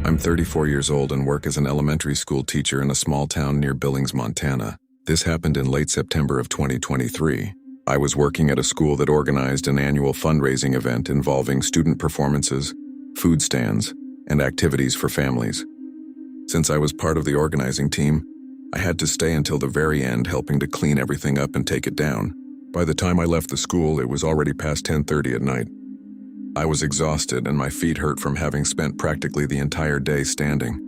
I'm 34 years old and work as an elementary school teacher in a small town near Billings, Montana. This happened in late September of 2023. I was working at a school that organized an annual fundraising event involving student performances, food stands, and activities for families. Since I was part of the organizing team, I had to stay until the very end helping to clean everything up and take it down. By the time I left the school, it was already past 10:30 at night. I was exhausted and my feet hurt from having spent practically the entire day standing.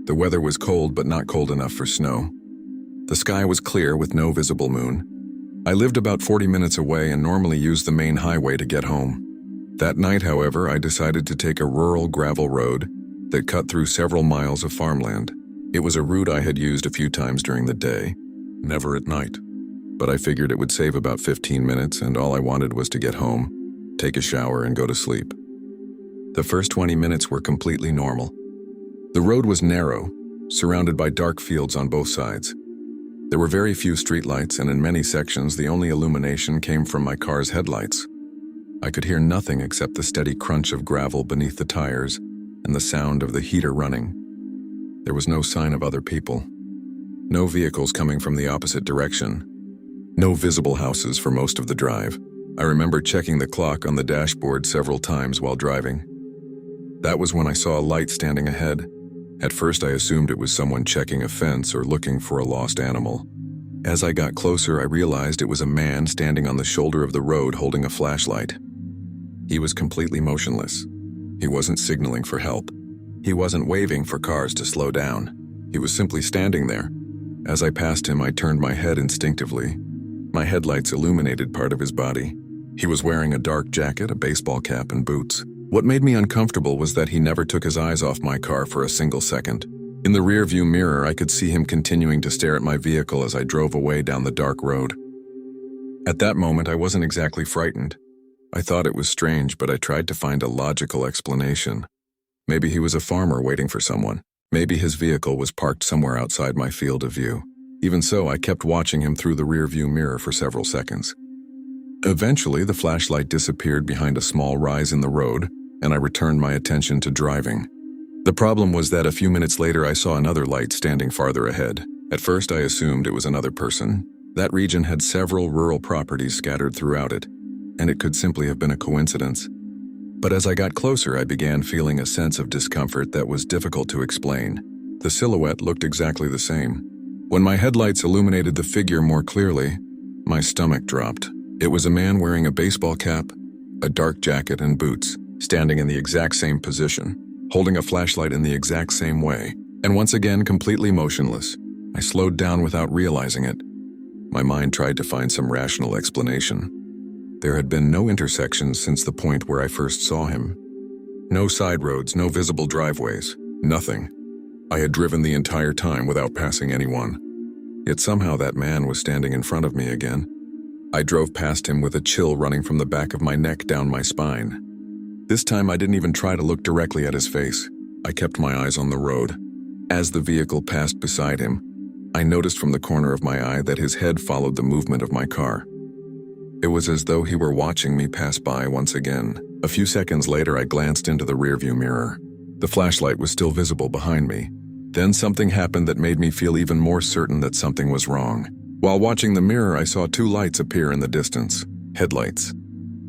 The weather was cold but not cold enough for snow. The sky was clear with no visible moon. I lived about 40 minutes away and normally used the main highway to get home. That night, however, I decided to take a rural gravel road that cut through several miles of farmland. It was a route I had used a few times during the day, never at night. But I figured it would save about 15 minutes and all I wanted was to get home, take a shower, and go to sleep. The first 20 minutes were completely normal. The road was narrow, surrounded by dark fields on both sides. There were very few streetlights, and in many sections the only illumination came from my car's headlights. I could hear nothing except the steady crunch of gravel beneath the tires and the sound of the heater running. There was no sign of other people. No vehicles coming from the opposite direction. No visible houses for most of the drive. I remember checking the clock on the dashboard several times while driving. That was when I saw a light standing ahead. At first I assumed it was someone checking a fence or looking for a lost animal. As I got closer, I realized it was a man standing on the shoulder of the road holding a flashlight. He was completely motionless. He wasn't signaling for help. He wasn't waving for cars to slow down. He was simply standing there. As I passed him, I turned my head instinctively. My headlights illuminated part of his body. He was wearing a dark jacket, a baseball cap, and boots. What made me uncomfortable was that he never took his eyes off my car for a single second. In the rearview mirror, I could see him continuing to stare at my vehicle as I drove away down the dark road. At that moment, I wasn't exactly frightened. I thought it was strange, but I tried to find a logical explanation. Maybe he was a farmer waiting for someone. Maybe his vehicle was parked somewhere outside my field of view. Even so, I kept watching him through the rearview mirror for several seconds. Eventually, the flashlight disappeared behind a small rise in the road, and I returned my attention to driving. The problem was that a few minutes later I saw another light standing farther ahead. At first I assumed it was another person. That region had several rural properties scattered throughout it, and it could simply have been a coincidence. But as I got closer, I began feeling a sense of discomfort that was difficult to explain. The silhouette looked exactly the same. When my headlights illuminated the figure more clearly, my stomach dropped. It was a man wearing a baseball cap, a dark jacket, and boots, standing in the exact same position, holding a flashlight in the exact same way, and once again completely motionless. I slowed down without realizing it. My mind tried to find some rational explanation. There had been no intersections since the point where I first saw him. No side roads, no visible driveways, nothing. I had driven the entire time without passing anyone. Yet somehow that man was standing in front of me again. I drove past him with a chill running from the back of my neck down my spine. This time I didn't even try to look directly at his face. I kept my eyes on the road. As the vehicle passed beside him, I noticed from the corner of my eye that his head followed the movement of my car. It was as though he were watching me pass by once again. A few seconds later, I glanced into the rearview mirror. The flashlight was still visible behind me. Then something happened that made me feel even more certain that something was wrong. While watching the mirror, I saw two lights appear in the distance, headlights.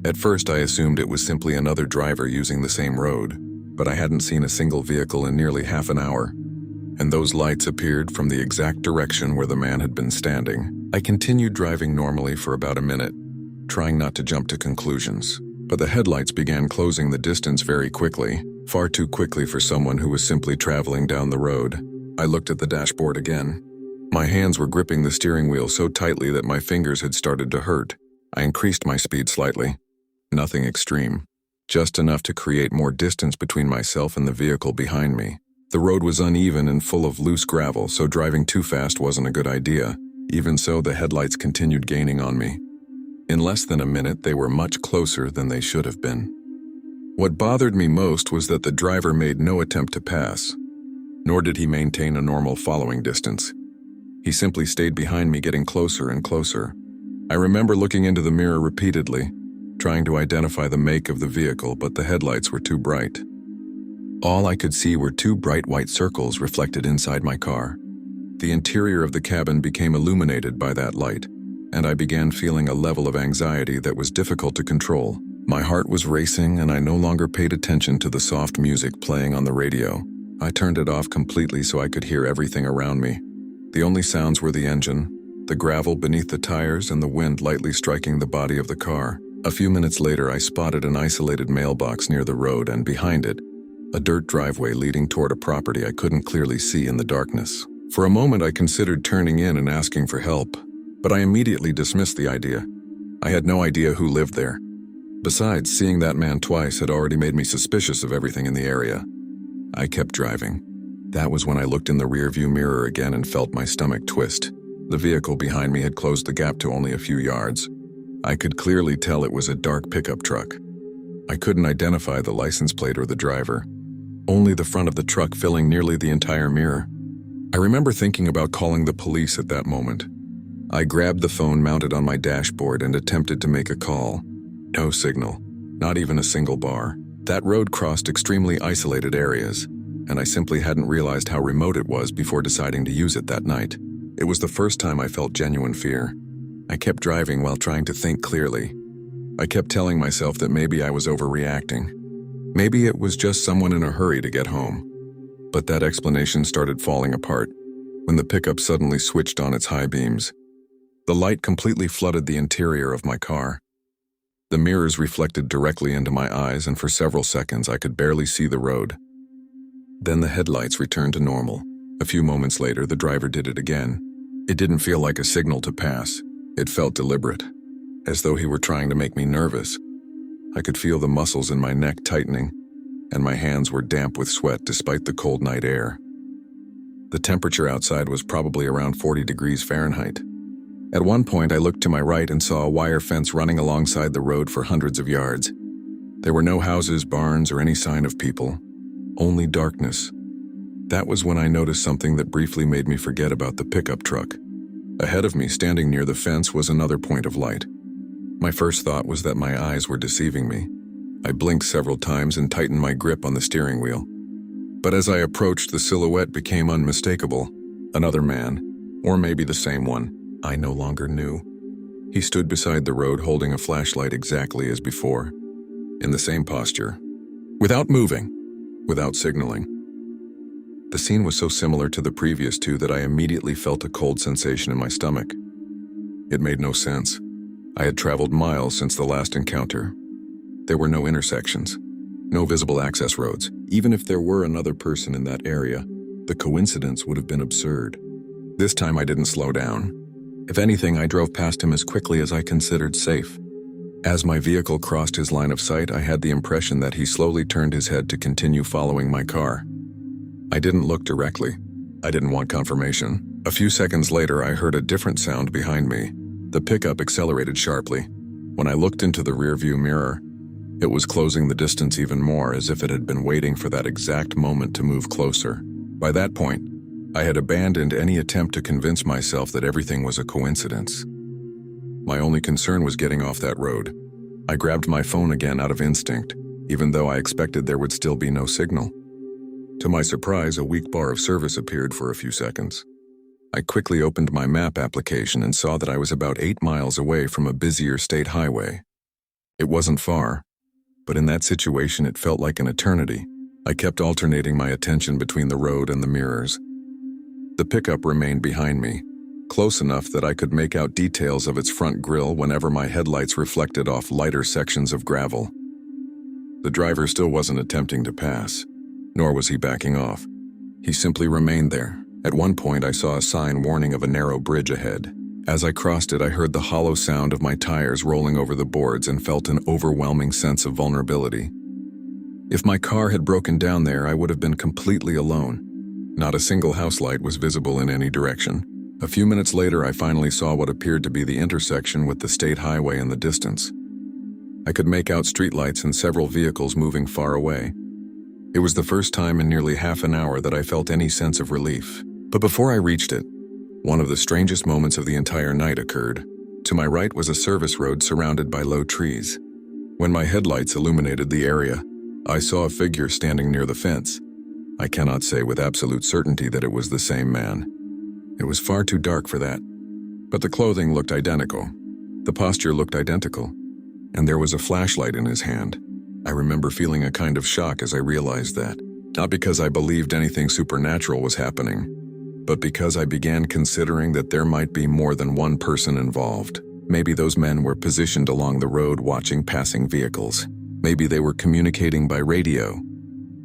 At first, I assumed it was simply another driver using the same road, but I hadn't seen a single vehicle in nearly half an hour. And those lights appeared from the exact direction where the man had been standing. I continued driving normally for about a minute, trying not to jump to conclusions. But the headlights began closing the distance very quickly, far too quickly for someone who was simply traveling down the road. I looked at the dashboard again. My hands were gripping the steering wheel so tightly that my fingers had started to hurt. I increased my speed slightly. Nothing extreme, just enough to create more distance between myself and the vehicle behind me. The road was uneven and full of loose gravel, so driving too fast wasn't a good idea. Even so, the headlights continued gaining on me. In less than a minute, they were much closer than they should have been. What bothered me most was that the driver made no attempt to pass, nor did he maintain a normal following distance. He simply stayed behind me, getting closer and closer. I remember looking into the mirror repeatedly, trying to identify the make of the vehicle, but the headlights were too bright. All I could see were two bright white circles reflected inside my car. The interior of the cabin became illuminated by that light, and I began feeling a level of anxiety that was difficult to control. My heart was racing, and I no longer paid attention to the soft music playing on the radio. I turned it off completely so I could hear everything around me. The only sounds were the engine, the gravel beneath the tires, and the wind lightly striking the body of the car. A few minutes later, I spotted an isolated mailbox near the road, and behind it, a dirt driveway leading toward a property I couldn't clearly see in the darkness. For a moment, I considered turning in and asking for help, but I immediately dismissed the idea. I had no idea who lived there. Besides, seeing that man twice had already made me suspicious of everything in the area. I kept driving. That was when I looked in the rearview mirror again and felt my stomach twist. The vehicle behind me had closed the gap to only a few yards. I could clearly tell it was a dark pickup truck. I couldn't identify the license plate or the driver, only the front of the truck filling nearly the entire mirror. I remember thinking about calling the police at that moment. I grabbed the phone mounted on my dashboard and attempted to make a call. No signal, not even a single bar. That road crossed extremely isolated areas, and I simply hadn't realized how remote it was before deciding to use it that night. It was the first time I felt genuine fear. I kept driving while trying to think clearly. I kept telling myself that maybe I was overreacting. Maybe it was just someone in a hurry to get home. But that explanation started falling apart when the pickup suddenly switched on its high beams. The light completely flooded the interior of my car. The mirrors reflected directly into my eyes, and for several seconds I could barely see the road. Then the headlights returned to normal. A few moments later, the driver did it again. It didn't feel like a signal to pass. It felt deliberate, as though he were trying to make me nervous. I could feel the muscles in my neck tightening, and my hands were damp with sweat despite the cold night air. The temperature outside was probably around 40 degrees Fahrenheit. At one point, I looked to my right and saw a wire fence running alongside the road for hundreds of yards. There were no houses, barns, or any sign of people, only darkness. That was when I noticed something that briefly made me forget about the pickup truck. Ahead of me, standing near the fence, was another point of light. My first thought was that my eyes were deceiving me. I blinked several times and tightened my grip on the steering wheel. But as I approached, the silhouette became unmistakable. Another man, or maybe the same one. I no longer knew. He stood beside the road holding a flashlight exactly as before, in the same posture, without moving, without signaling. The scene was so similar to the previous two that I immediately felt a cold sensation in my stomach. It made no sense. I had traveled miles since the last encounter. There were no intersections, no visible access roads. Even if there were another person in that area, the coincidence would have been absurd. This time I didn't slow down. If anything, I drove past him as quickly as I considered safe. As my vehicle crossed his line of sight, I had the impression that he slowly turned his head to continue following my car. I didn't look directly. I didn't want confirmation. A few seconds later, I heard a different sound behind me. The pickup accelerated sharply. When I looked into the rearview mirror, it was closing the distance even more, as if it had been waiting for that exact moment to move closer. By that point, I had abandoned any attempt to convince myself that everything was a coincidence. My only concern was getting off that road. I grabbed my phone again out of instinct, even though I expected there would still be no signal. To my surprise, a weak bar of service appeared for a few seconds. I quickly opened my map application and saw that I was about 8 miles away from a busier state highway. It wasn't far, but in that situation it felt like an eternity. I kept alternating my attention between the road and the mirrors. The pickup remained behind me, close enough that I could make out details of its front grille whenever my headlights reflected off lighter sections of gravel. The driver still wasn't attempting to pass, nor was he backing off. He simply remained there. At one point, I saw a sign warning of a narrow bridge ahead. As I crossed it, I heard the hollow sound of my tires rolling over the boards and felt an overwhelming sense of vulnerability. If my car had broken down there, I would have been completely alone. Not a single house light was visible in any direction. A few minutes later, I finally saw what appeared to be the intersection with the state highway in the distance. I could make out streetlights and several vehicles moving far away. It was the first time in nearly half an hour that I felt any sense of relief. But before I reached it, one of the strangest moments of the entire night occurred. To my right was a service road surrounded by low trees. When my headlights illuminated the area, I saw a figure standing near the fence. I cannot say with absolute certainty that it was the same man. It was far too dark for that. But the clothing looked identical. The posture looked identical. And there was a flashlight in his hand. I remember feeling a kind of shock as I realized that. Not because I believed anything supernatural was happening, but because I began considering that there might be more than one person involved. Maybe those men were positioned along the road watching passing vehicles. Maybe they were communicating by radio.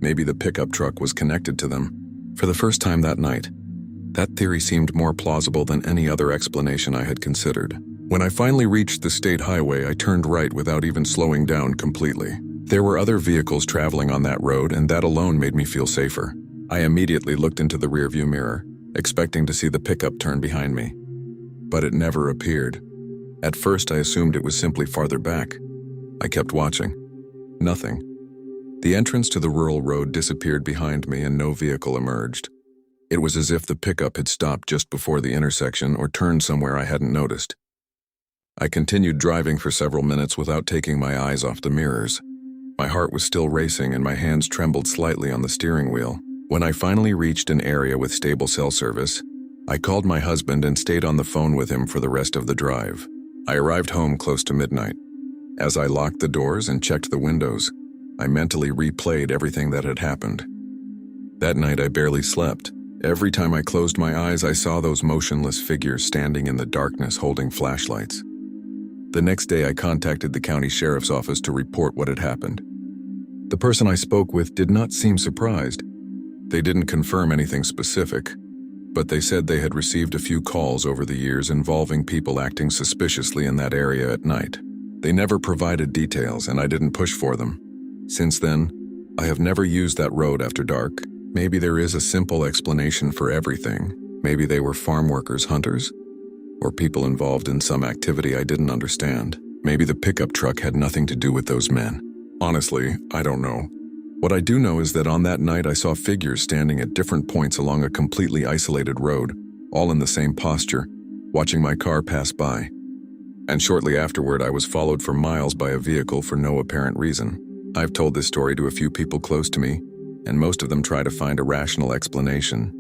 Maybe the pickup truck was connected to them. For the first time that night, that theory seemed more plausible than any other explanation I had considered. When I finally reached the state highway, I turned right without even slowing down completely. There were other vehicles traveling on that road, and that alone made me feel safer. I immediately looked into the rearview mirror, expecting to see the pickup turn behind me. But it never appeared. At first, I assumed it was simply farther back. I kept watching. Nothing. The entrance to the rural road disappeared behind me and no vehicle emerged. It was as if the pickup had stopped just before the intersection or turned somewhere I hadn't noticed. I continued driving for several minutes without taking my eyes off the mirrors. My heart was still racing and my hands trembled slightly on the steering wheel. When I finally reached an area with stable cell service, I called my husband and stayed on the phone with him for the rest of the drive. I arrived home close to midnight. As I locked the doors and checked the windows, I mentally replayed everything that had happened. That night I barely slept. Every time I closed my eyes, I saw those motionless figures standing in the darkness holding flashlights. The next day I contacted the county sheriff's office to report what had happened. The person I spoke with did not seem surprised. They didn't confirm anything specific, but they said they had received a few calls over the years involving people acting suspiciously in that area at night. They never provided details, and I didn't push for them. Since then, I have never used that road after dark. Maybe there is a simple explanation for everything. Maybe they were farm workers, hunters, or people involved in some activity I didn't understand. Maybe the pickup truck had nothing to do with those men. Honestly, I don't know. What I do know is that on that night I saw figures standing at different points along a completely isolated road, all in the same posture, watching my car pass by. And shortly afterward I was followed for miles by a vehicle for no apparent reason. I've told this story to a few people close to me, and most of them try to find a rational explanation.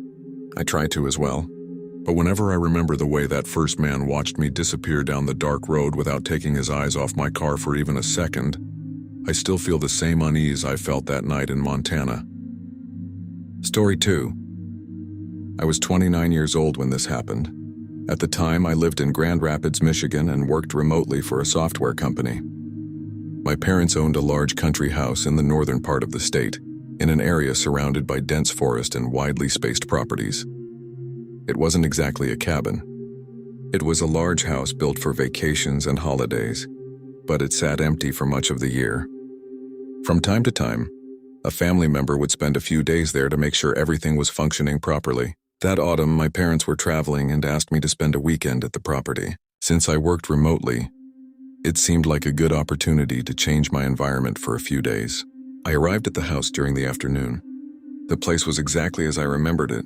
I try to as well. But whenever I remember the way that first man watched me disappear down the dark road without taking his eyes off my car for even a second, I still feel the same unease I felt that night in Montana. Story 2. I was 29 years old when this happened. At the time, I lived in Grand Rapids, Michigan, and worked remotely for a software company. My parents owned a large country house in the northern part of the state, in an area surrounded by dense forest and widely spaced properties. It wasn't exactly a cabin. It was a large house built for vacations and holidays, but it sat empty for much of the year. From time to time, a family member would spend a few days there to make sure everything was functioning properly. That autumn, my parents were traveling and asked me to spend a weekend at the property. Since I worked remotely, it seemed like a good opportunity to change my environment for a few days. I arrived at the house during the afternoon. The place was exactly as I remembered it.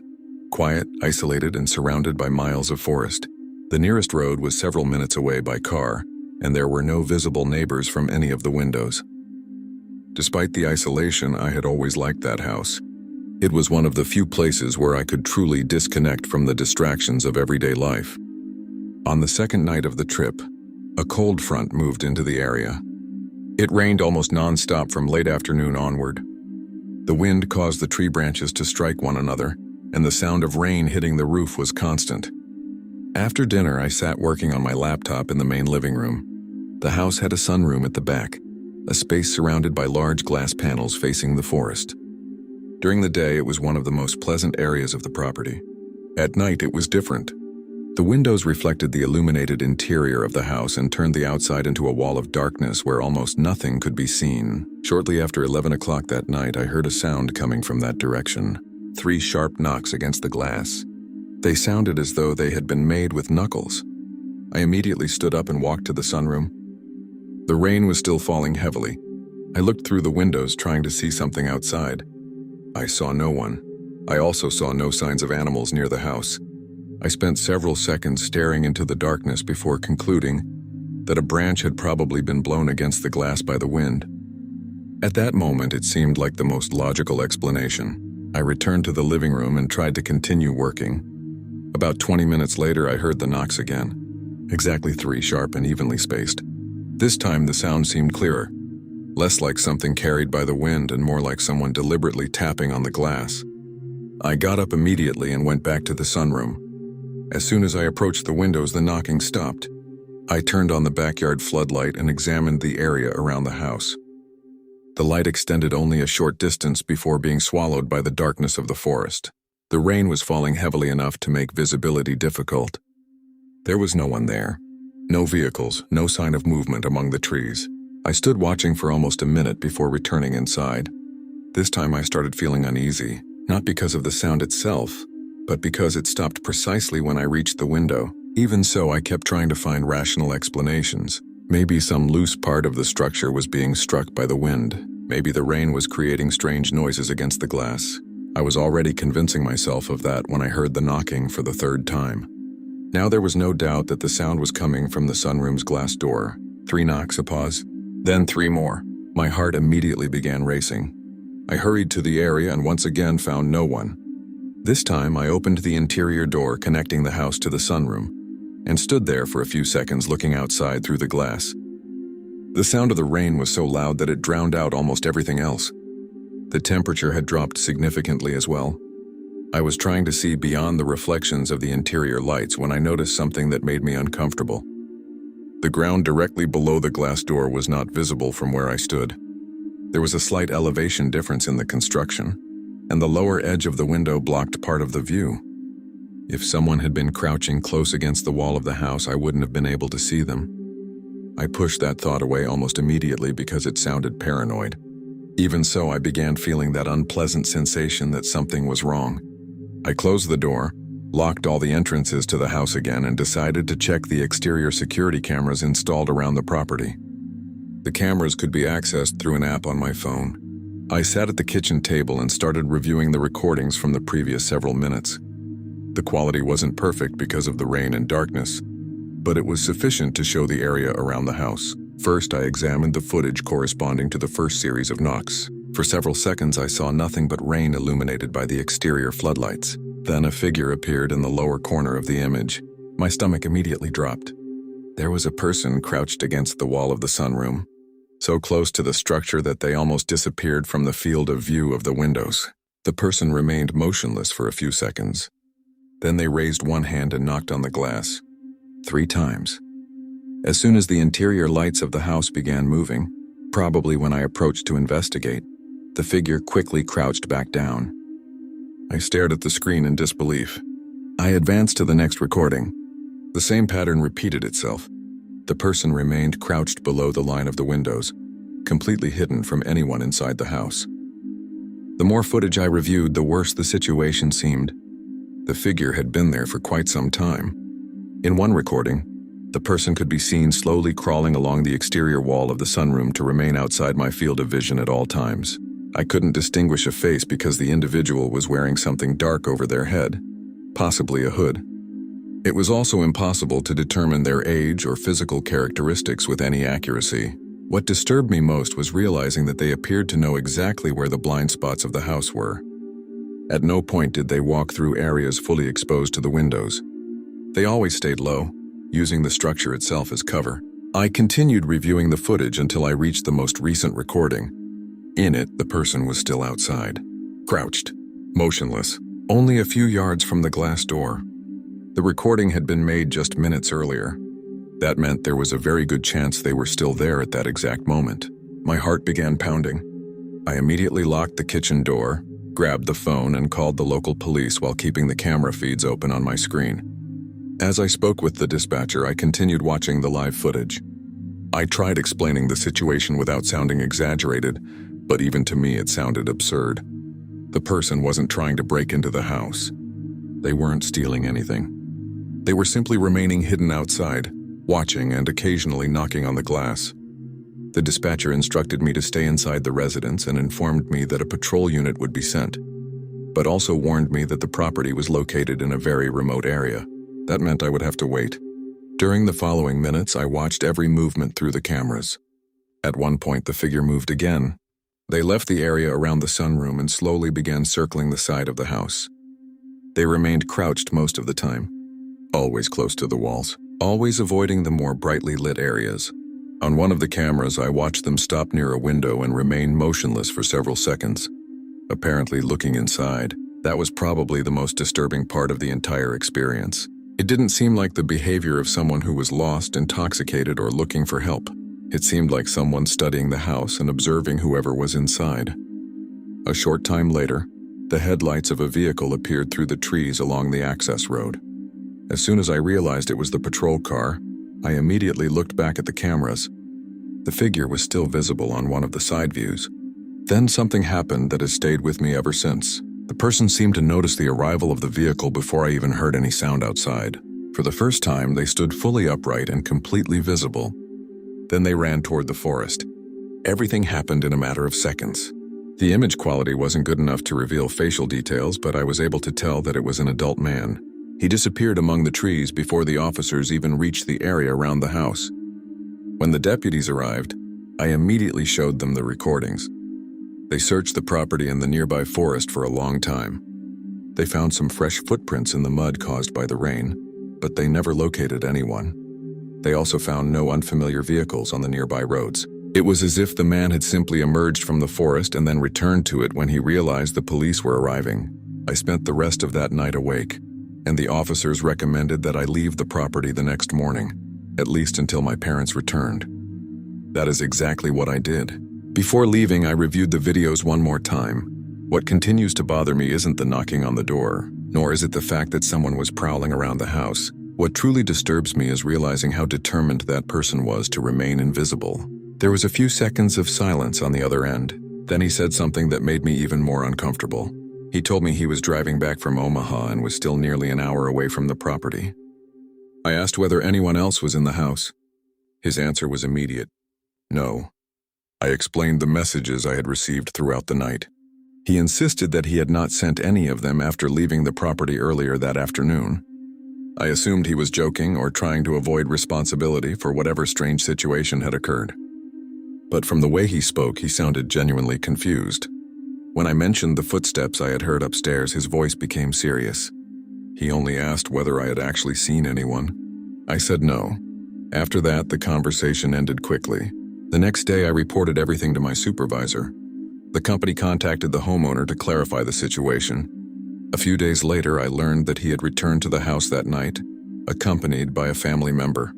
Quiet, isolated, and surrounded by miles of forest. The nearest road was several minutes away by car, and there were no visible neighbors from any of the windows. Despite the isolation, I had always liked that house. It was one of the few places where I could truly disconnect from the distractions of everyday life. On the second night of the trip, a cold front moved into the area. It rained almost non-stop from late afternoon onward. The wind caused the tree branches to strike one another, and the sound of rain hitting the roof was constant. After dinner, I sat working on my laptop in the main living room. The house had a sunroom at the back, a space surrounded by large glass panels facing the forest. During the day, it was one of the most pleasant areas of the property. At night, it was different. The windows reflected the illuminated interior of the house and turned the outside into a wall of darkness where almost nothing could be seen. Shortly after 11 o'clock that night, I heard a sound coming from that direction. 3 sharp knocks against the glass. They sounded as though they had been made with knuckles. I immediately stood up and walked to the sunroom. The rain was still falling heavily. I looked through the windows trying to see something outside. I saw no one. I also saw no signs of animals near the house. I spent several seconds staring into the darkness before concluding that a branch had probably been blown against the glass by the wind. At that moment, it seemed like the most logical explanation. I returned to the living room and tried to continue working. About 20 minutes later, I heard the knocks again. Exactly 3, sharp and evenly spaced. This time, the sound seemed clearer. Less like something carried by the wind and more like someone deliberately tapping on the glass. I got up immediately and went back to the sunroom. As soon as I approached the windows, the knocking stopped. I turned on the backyard floodlight and examined the area around the house. The light extended only a short distance before being swallowed by the darkness of the forest. The rain was falling heavily enough to make visibility difficult. There was no one there. No vehicles, no sign of movement among the trees. I stood watching for almost a minute before returning inside. This time I started feeling uneasy, not because of the sound itself, but because it stopped precisely when I reached the window. Even so, I kept trying to find rational explanations. Maybe some loose part of the structure was being struck by the wind. Maybe the rain was creating strange noises against the glass. I was already convincing myself of that when I heard the knocking for the 3rd time. Now there was no doubt that the sound was coming from the sunroom's glass door. 3 knocks, a pause, then 3 more. My heart immediately began racing. I hurried to the area and once again found no one. This time I opened the interior door connecting the house to the sunroom and stood there for a few seconds looking outside through the glass. The sound of the rain was so loud that it drowned out almost everything else. The temperature had dropped significantly as well. I was trying to see beyond the reflections of the interior lights when I noticed something that made me uncomfortable. The ground directly below the glass door was not visible from where I stood. There was a slight elevation difference in the construction, and the lower edge of the window blocked part of the view. If someone had been crouching close against the wall of the house, I wouldn't have been able to see them. I pushed that thought away almost immediately because it sounded paranoid. Even so, I began feeling that unpleasant sensation that something was wrong. I closed the door, locked all the entrances to the house again, and decided to check the exterior security cameras installed around the property. The cameras could be accessed through an app on my phone. I sat at the kitchen table and started reviewing the recordings from the previous several minutes. The quality wasn't perfect because of the rain and darkness, but it was sufficient to show the area around the house. First, I examined the footage corresponding to the first series of knocks. For several seconds, I saw nothing but rain illuminated by the exterior floodlights. Then a figure appeared in the lower corner of the image. My stomach immediately dropped. There was a person crouched against the wall of the sunroom, so close to the structure that they almost disappeared from the field of view of the windows. The person remained motionless for a few seconds. Then they raised one hand and knocked on the glass 3 times. As soon as the interior lights of the house began moving, probably when I approached to investigate, the figure quickly crouched back down. I stared at the screen in disbelief. I advanced to the next recording. The same pattern repeated itself. The person remained crouched below the line of the windows, completely hidden from anyone inside the house. The more footage I reviewed, the worse the situation seemed. The figure had been there for quite some time. In one recording, the person could be seen slowly crawling along the exterior wall of the sunroom to remain outside my field of vision at all times. I couldn't distinguish a face because the individual was wearing something dark over their head, possibly a hood. It was also impossible to determine their age or physical characteristics with any accuracy. What disturbed me most was realizing that they appeared to know exactly where the blind spots of the house were. At no point did they walk through areas fully exposed to the windows. They always stayed low, using the structure itself as cover. I continued reviewing the footage until I reached the most recent recording. In it, the person was still outside, crouched, motionless, only a few yards from the glass door. The recording had been made just minutes earlier. That meant there was a very good chance they were still there at that exact moment. My heart began pounding. I immediately locked the kitchen door, grabbed the phone, and called the local police while keeping the camera feeds open on my screen. As I spoke with the dispatcher, I continued watching the live footage. I tried explaining the situation without sounding exaggerated, but even to me it sounded absurd. The person wasn't trying to break into the house. They weren't stealing anything. They were simply remaining hidden outside, watching and occasionally knocking on the glass. The dispatcher instructed me to stay inside the residence and informed me that a patrol unit would be sent, but also warned me that the property was located in a very remote area. That meant I would have to wait. During the following minutes, I watched every movement through the cameras. At one point, the figure moved again, They left the area around the sunroom and slowly began circling the side of the house. They remained crouched most of the time, always close to the walls, always avoiding the more brightly lit areas. On one of the cameras, I watched them stop near a window and remain motionless for several seconds, apparently looking inside. That was probably the most disturbing part of the entire experience. It didn't seem like the behavior of someone who was lost, intoxicated, or looking for help. It seemed like someone studying the house and observing whoever was inside. A short time later, the headlights of a vehicle appeared through the trees along the access road. As soon as I realized it was the patrol car, I immediately looked back at the cameras. The figure was still visible on one of the side views. Then something happened that has stayed with me ever since. The person seemed to notice the arrival of the vehicle before I even heard any sound outside. For the first time, they stood fully upright and completely visible. Then they ran toward the forest. Everything happened in a matter of seconds. The image quality wasn't good enough to reveal facial details, but I was able to tell that it was an adult man. He disappeared among the trees before the officers even reached the area around the house. When the deputies arrived, I immediately showed them the recordings. They searched the property and the nearby forest for a long time. They found some fresh footprints in the mud caused by the rain, but they never located anyone. They also found no unfamiliar vehicles on the nearby roads. It was as if the man had simply emerged from the forest and then returned to it when he realized the police were arriving. I spent the rest of that night awake, and the officers recommended that I leave the property the next morning, at least until my parents returned. That is exactly what I did. Before leaving, I reviewed the videos one more time. What continues to bother me isn't the knocking on the door, nor is it the fact that someone was prowling around the house. What truly disturbs me is realizing how determined that person was to remain invisible. There was a few seconds of silence on the other end. Then he said something that made me even more uncomfortable. He told me he was driving back from Omaha and was still nearly an hour away from the property. I asked whether anyone else was in the house. His answer was immediate. No. I explained the messages I had received throughout the night. He insisted that he had not sent any of them after leaving the property earlier that afternoon. I assumed he was joking or trying to avoid responsibility for whatever strange situation had occurred. But from the way he spoke, he sounded genuinely confused. When I mentioned the footsteps I had heard upstairs, his voice became serious. He only asked whether I had actually seen anyone. I said no. After that, the conversation ended quickly. The next day, I reported everything to my supervisor. The company contacted the homeowner to clarify the situation. A few days later, I learned that he had returned to the house that night, accompanied by a family member.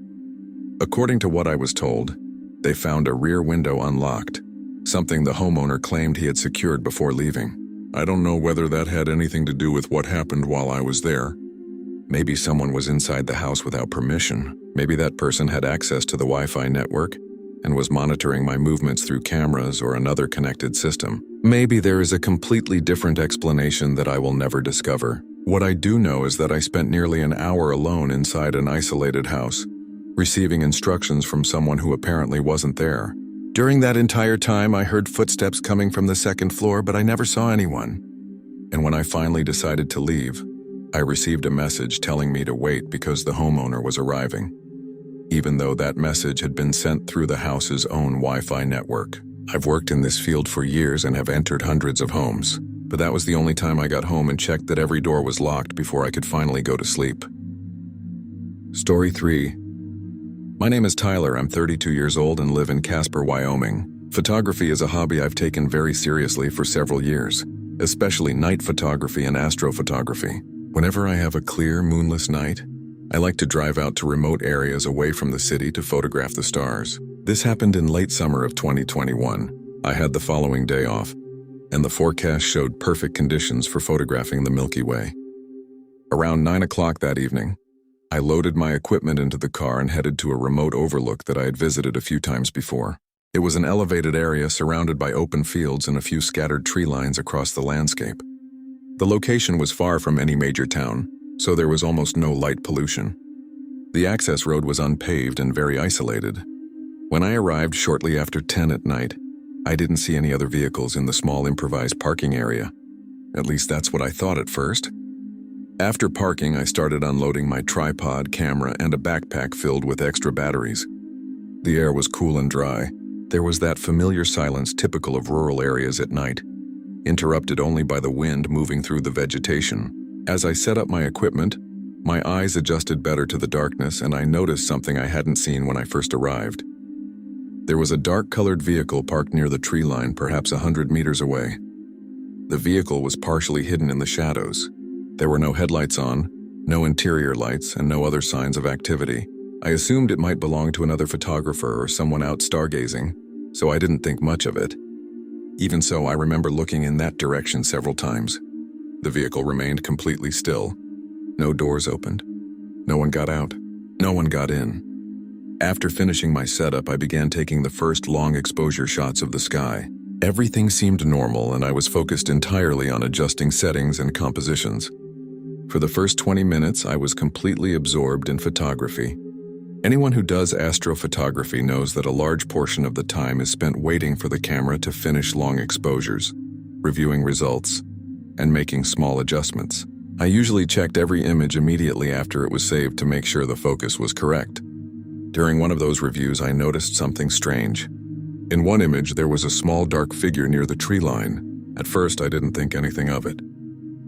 According to what I was told, they found a rear window unlocked, something the homeowner claimed he had secured before leaving. I don't know whether that had anything to do with what happened while I was there. Maybe someone was inside the house without permission. Maybe that person had access to the Wi-Fi network and was monitoring my movements through cameras or another connected system. Maybe there is a completely different explanation that I will never discover. What I do know is that I spent nearly an hour alone inside an isolated house, receiving instructions from someone who apparently wasn't there. During that entire time, I heard footsteps coming from the second floor, but I never saw anyone. And when I finally decided to leave, I received a message telling me to wait because the homeowner was arriving, even though that message had been sent through the house's own Wi-Fi network. I've worked in this field for years and have entered hundreds of homes, but that was the only time I got home and checked that every door was locked before I could finally go to sleep. Story 3. My name is Tyler. I'm 32 years old and live in Casper, Wyoming. Photography is a hobby I've taken very seriously for several years, especially night photography and astrophotography. Whenever I have a clear, moonless night, I like to drive out to remote areas away from the city to photograph the stars. This happened in late summer of 2021. I had the following day off, and the forecast showed perfect conditions for photographing the Milky Way. Around 9 o'clock that evening, I loaded my equipment into the car and headed to a remote overlook that I had visited a few times before. It was an elevated area surrounded by open fields and a few scattered tree lines across the landscape. The location was far from any major town, so there was almost no light pollution. The access road was unpaved and very isolated. When I arrived shortly after 10 at night, I didn't see any other vehicles in the small improvised parking area. At least that's what I thought at first. After parking, I started unloading my tripod, camera, and a backpack filled with extra batteries. The air was cool and dry, There was that familiar silence typical of rural areas at night, interrupted only by the wind moving through the vegetation. As I set up my equipment, my eyes adjusted better to the darkness, and I noticed something I hadn't seen when I first arrived. There was a dark-colored vehicle parked near the tree line, perhaps 100 meters away. The vehicle was partially hidden in the shadows. There were no headlights on, no interior lights, and no other signs of activity. I assumed it might belong to another photographer or someone out stargazing, so I didn't think much of it. Even so, I remember looking in that direction several times. The vehicle remained completely still. No doors opened. No one got out. No one got in. After finishing my setup, I began taking the first long exposure shots of the sky. Everything seemed normal, and I was focused entirely on adjusting settings and compositions. For the first 20 minutes, I was completely absorbed in photography. Anyone who does astrophotography knows that a large portion of the time is spent waiting for the camera to finish long exposures, reviewing results, and making small adjustments. I usually checked every image immediately after it was saved to make sure the focus was correct. During one of those reviews, I noticed something strange. In one image, there was a small dark figure near the tree line. At first, I didn't think anything of it.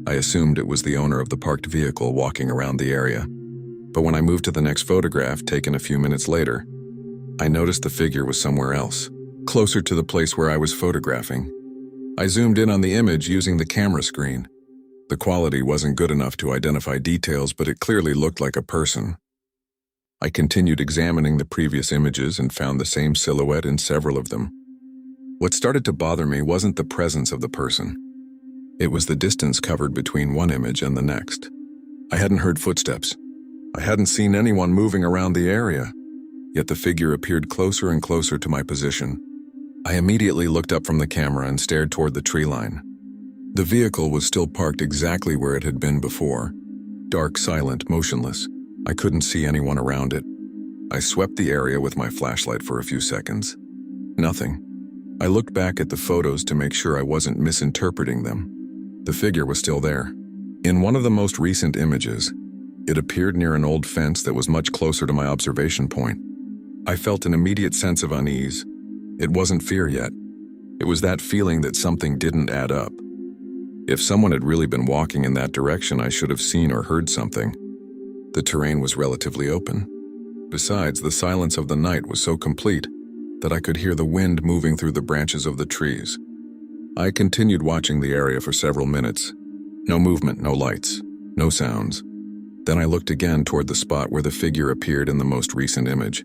I assumed it was the owner of the parked vehicle walking around the area. But when I moved to the next photograph, taken a few minutes later, I noticed the figure was somewhere else, closer to the place where I was photographing. I zoomed in on the image using the camera screen. The quality wasn't good enough to identify details, but it clearly looked like a person. I continued examining the previous images and found the same silhouette in several of them. What started to bother me wasn't the presence of the person. It was the distance covered between one image and the next. I hadn't heard footsteps. I hadn't seen anyone moving around the area, yet the figure appeared closer and closer to my position. I immediately looked up from the camera and stared toward the tree line. The vehicle was still parked exactly where it had been before, dark, silent, motionless. I couldn't see anyone around it. I swept the area with my flashlight for a few seconds. Nothing. I looked back at the photos to make sure I wasn't misinterpreting them. The figure was still there. In one of the most recent images, it appeared near an old fence that was much closer to my observation point. I felt an immediate sense of unease. It wasn't fear yet. It was that feeling that something didn't add up. If someone had really been walking in that direction, I should have seen or heard something. The terrain was relatively open. Besides, the silence of the night was so complete that I could hear the wind moving through the branches of the trees. I continued watching the area for several minutes. No movement, no lights, no sounds. Then I looked again toward the spot where the figure appeared in the most recent image.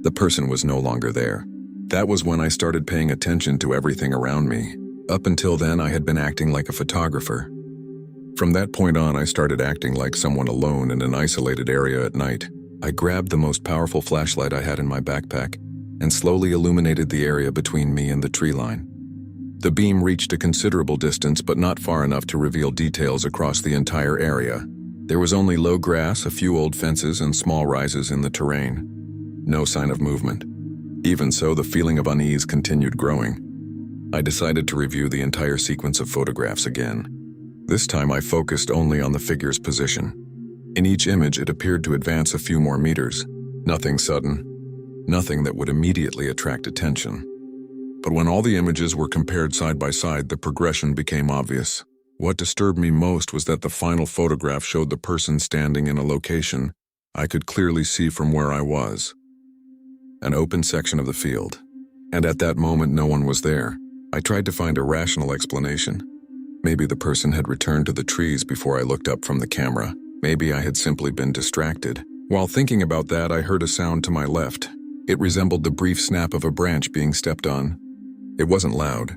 The person was no longer there. That was when I started paying attention to everything around me. Up until then, I had been acting like a photographer. From that point on, I started acting like someone alone in an isolated area at night. I grabbed the most powerful flashlight I had in my backpack and slowly illuminated the area between me and the tree line. The beam reached a considerable distance, but not far enough to reveal details across the entire area. There was only low grass, a few old fences, and small rises in the terrain. No sign of movement. Even so, the feeling of unease continued growing. I decided to review the entire sequence of photographs again. This time I focused only on the figure's position. In each image, it appeared to advance a few more meters. Nothing sudden. Nothing that would immediately attract attention. But when all the images were compared side by side, the progression became obvious. What disturbed me most was that the final photograph showed the person standing in a location I could clearly see from where I was. An open section of the field. And at that moment, no one was there. I tried to find a rational explanation. Maybe the person had returned to the trees before I looked up from the camera. Maybe I had simply been distracted. While thinking about that, I heard a sound to my left. It resembled the brief snap of a branch being stepped on. It wasn't loud,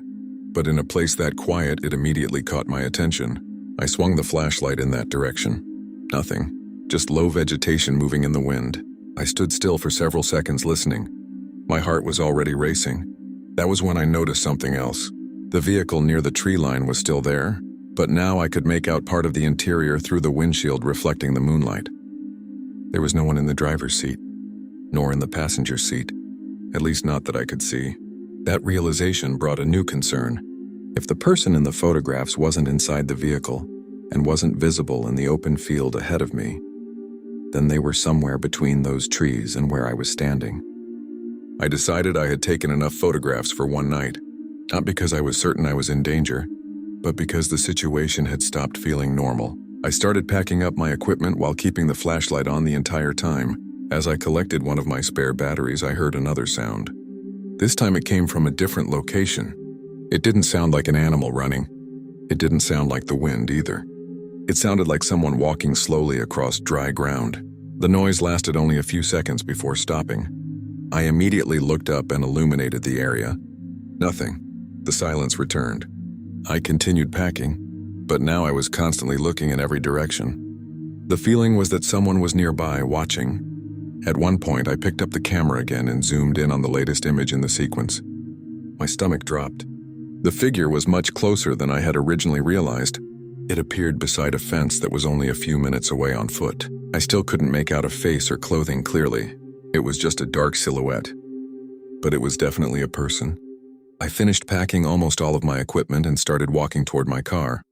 but in a place that quiet, it immediately caught my attention. I swung the flashlight in that direction. Nothing. Just low vegetation moving in the wind. I stood still for several seconds listening. My heart was already racing. That was when I noticed something else. The vehicle near the tree line was still there, but now I could make out part of the interior through the windshield reflecting the moonlight. There was no one in the driver's seat, nor in the passenger seat, at least not that I could see. That realization brought a new concern. If the person in the photographs wasn't inside the vehicle and wasn't visible in the open field ahead of me, then they were somewhere between those trees and where I was standing. I decided I had taken enough photographs for one night, not because I was certain I was in danger, but because the situation had stopped feeling normal. I started packing up my equipment while keeping the flashlight on the entire time. As I collected one of my spare batteries, I heard another sound. This time it came from a different location. It didn't sound like an animal running. It didn't sound like the wind either. It sounded like someone walking slowly across dry ground. The noise lasted only a few seconds before stopping. I immediately looked up and illuminated the area. Nothing. The silence returned. I continued packing, but now I was constantly looking in every direction. The feeling was that someone was nearby watching. At one point, I picked up the camera again and zoomed in on the latest image in the sequence. My stomach dropped. The figure was much closer than I had originally realized. It appeared beside a fence that was only a few minutes away on foot. I still couldn't make out a face or clothing clearly. It was just a dark silhouette. But it was definitely a person. I finished packing almost all of my equipment and started walking toward my car.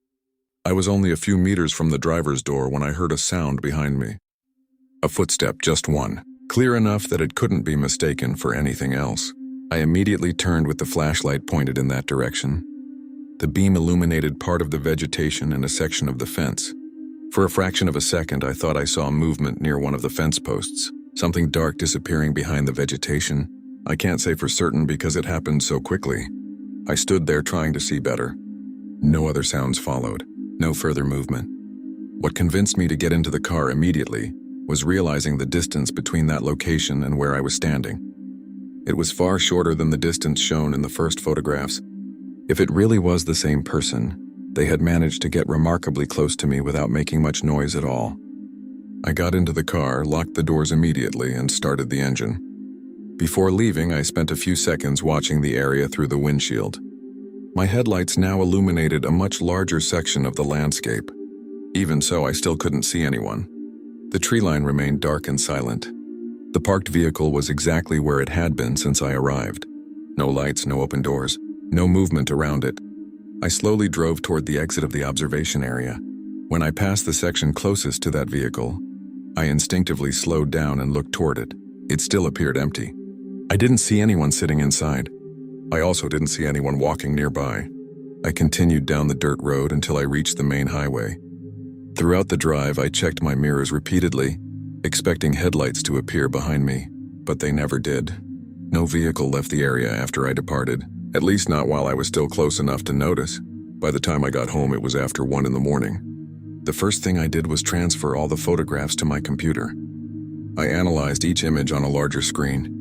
I was only a few meters from the driver's door when I heard a sound behind me. A footstep, just one, clear enough that it couldn't be mistaken for anything else. I immediately turned with the flashlight pointed in that direction. The beam illuminated part of the vegetation and a section of the fence. For a fraction of a second, I thought I saw movement near one of the fence posts, something dark disappearing behind the vegetation. I can't say for certain because it happened so quickly. I stood there trying to see better. No other sounds followed, no further movement. What convinced me to get into the car immediately was realizing the distance between that location and where I was standing. It was far shorter than the distance shown in the first photographs. If it really was the same person, they had managed to get remarkably close to me without making much noise at all. I got into the car, locked the doors immediately, and started the engine. Before leaving, I spent a few seconds watching the area through the windshield. My headlights now illuminated a much larger section of the landscape. Even so, I still couldn't see anyone. The tree line remained dark and silent. The parked vehicle was exactly where it had been since I arrived. No lights, no open doors, no movement around it. I slowly drove toward the exit of the observation area. When I passed the section closest to that vehicle, I instinctively slowed down and looked toward it. It still appeared empty. I didn't see anyone sitting inside. I also didn't see anyone walking nearby. I continued down the dirt road until I reached the main highway. Throughout the drive, I checked my mirrors repeatedly, expecting headlights to appear behind me, but they never did. No vehicle left the area after I departed, at least not while I was still close enough to notice. By the time I got home, it was after 1 in the morning. The first thing I did was transfer all the photographs to my computer. I analyzed each image on a larger screen.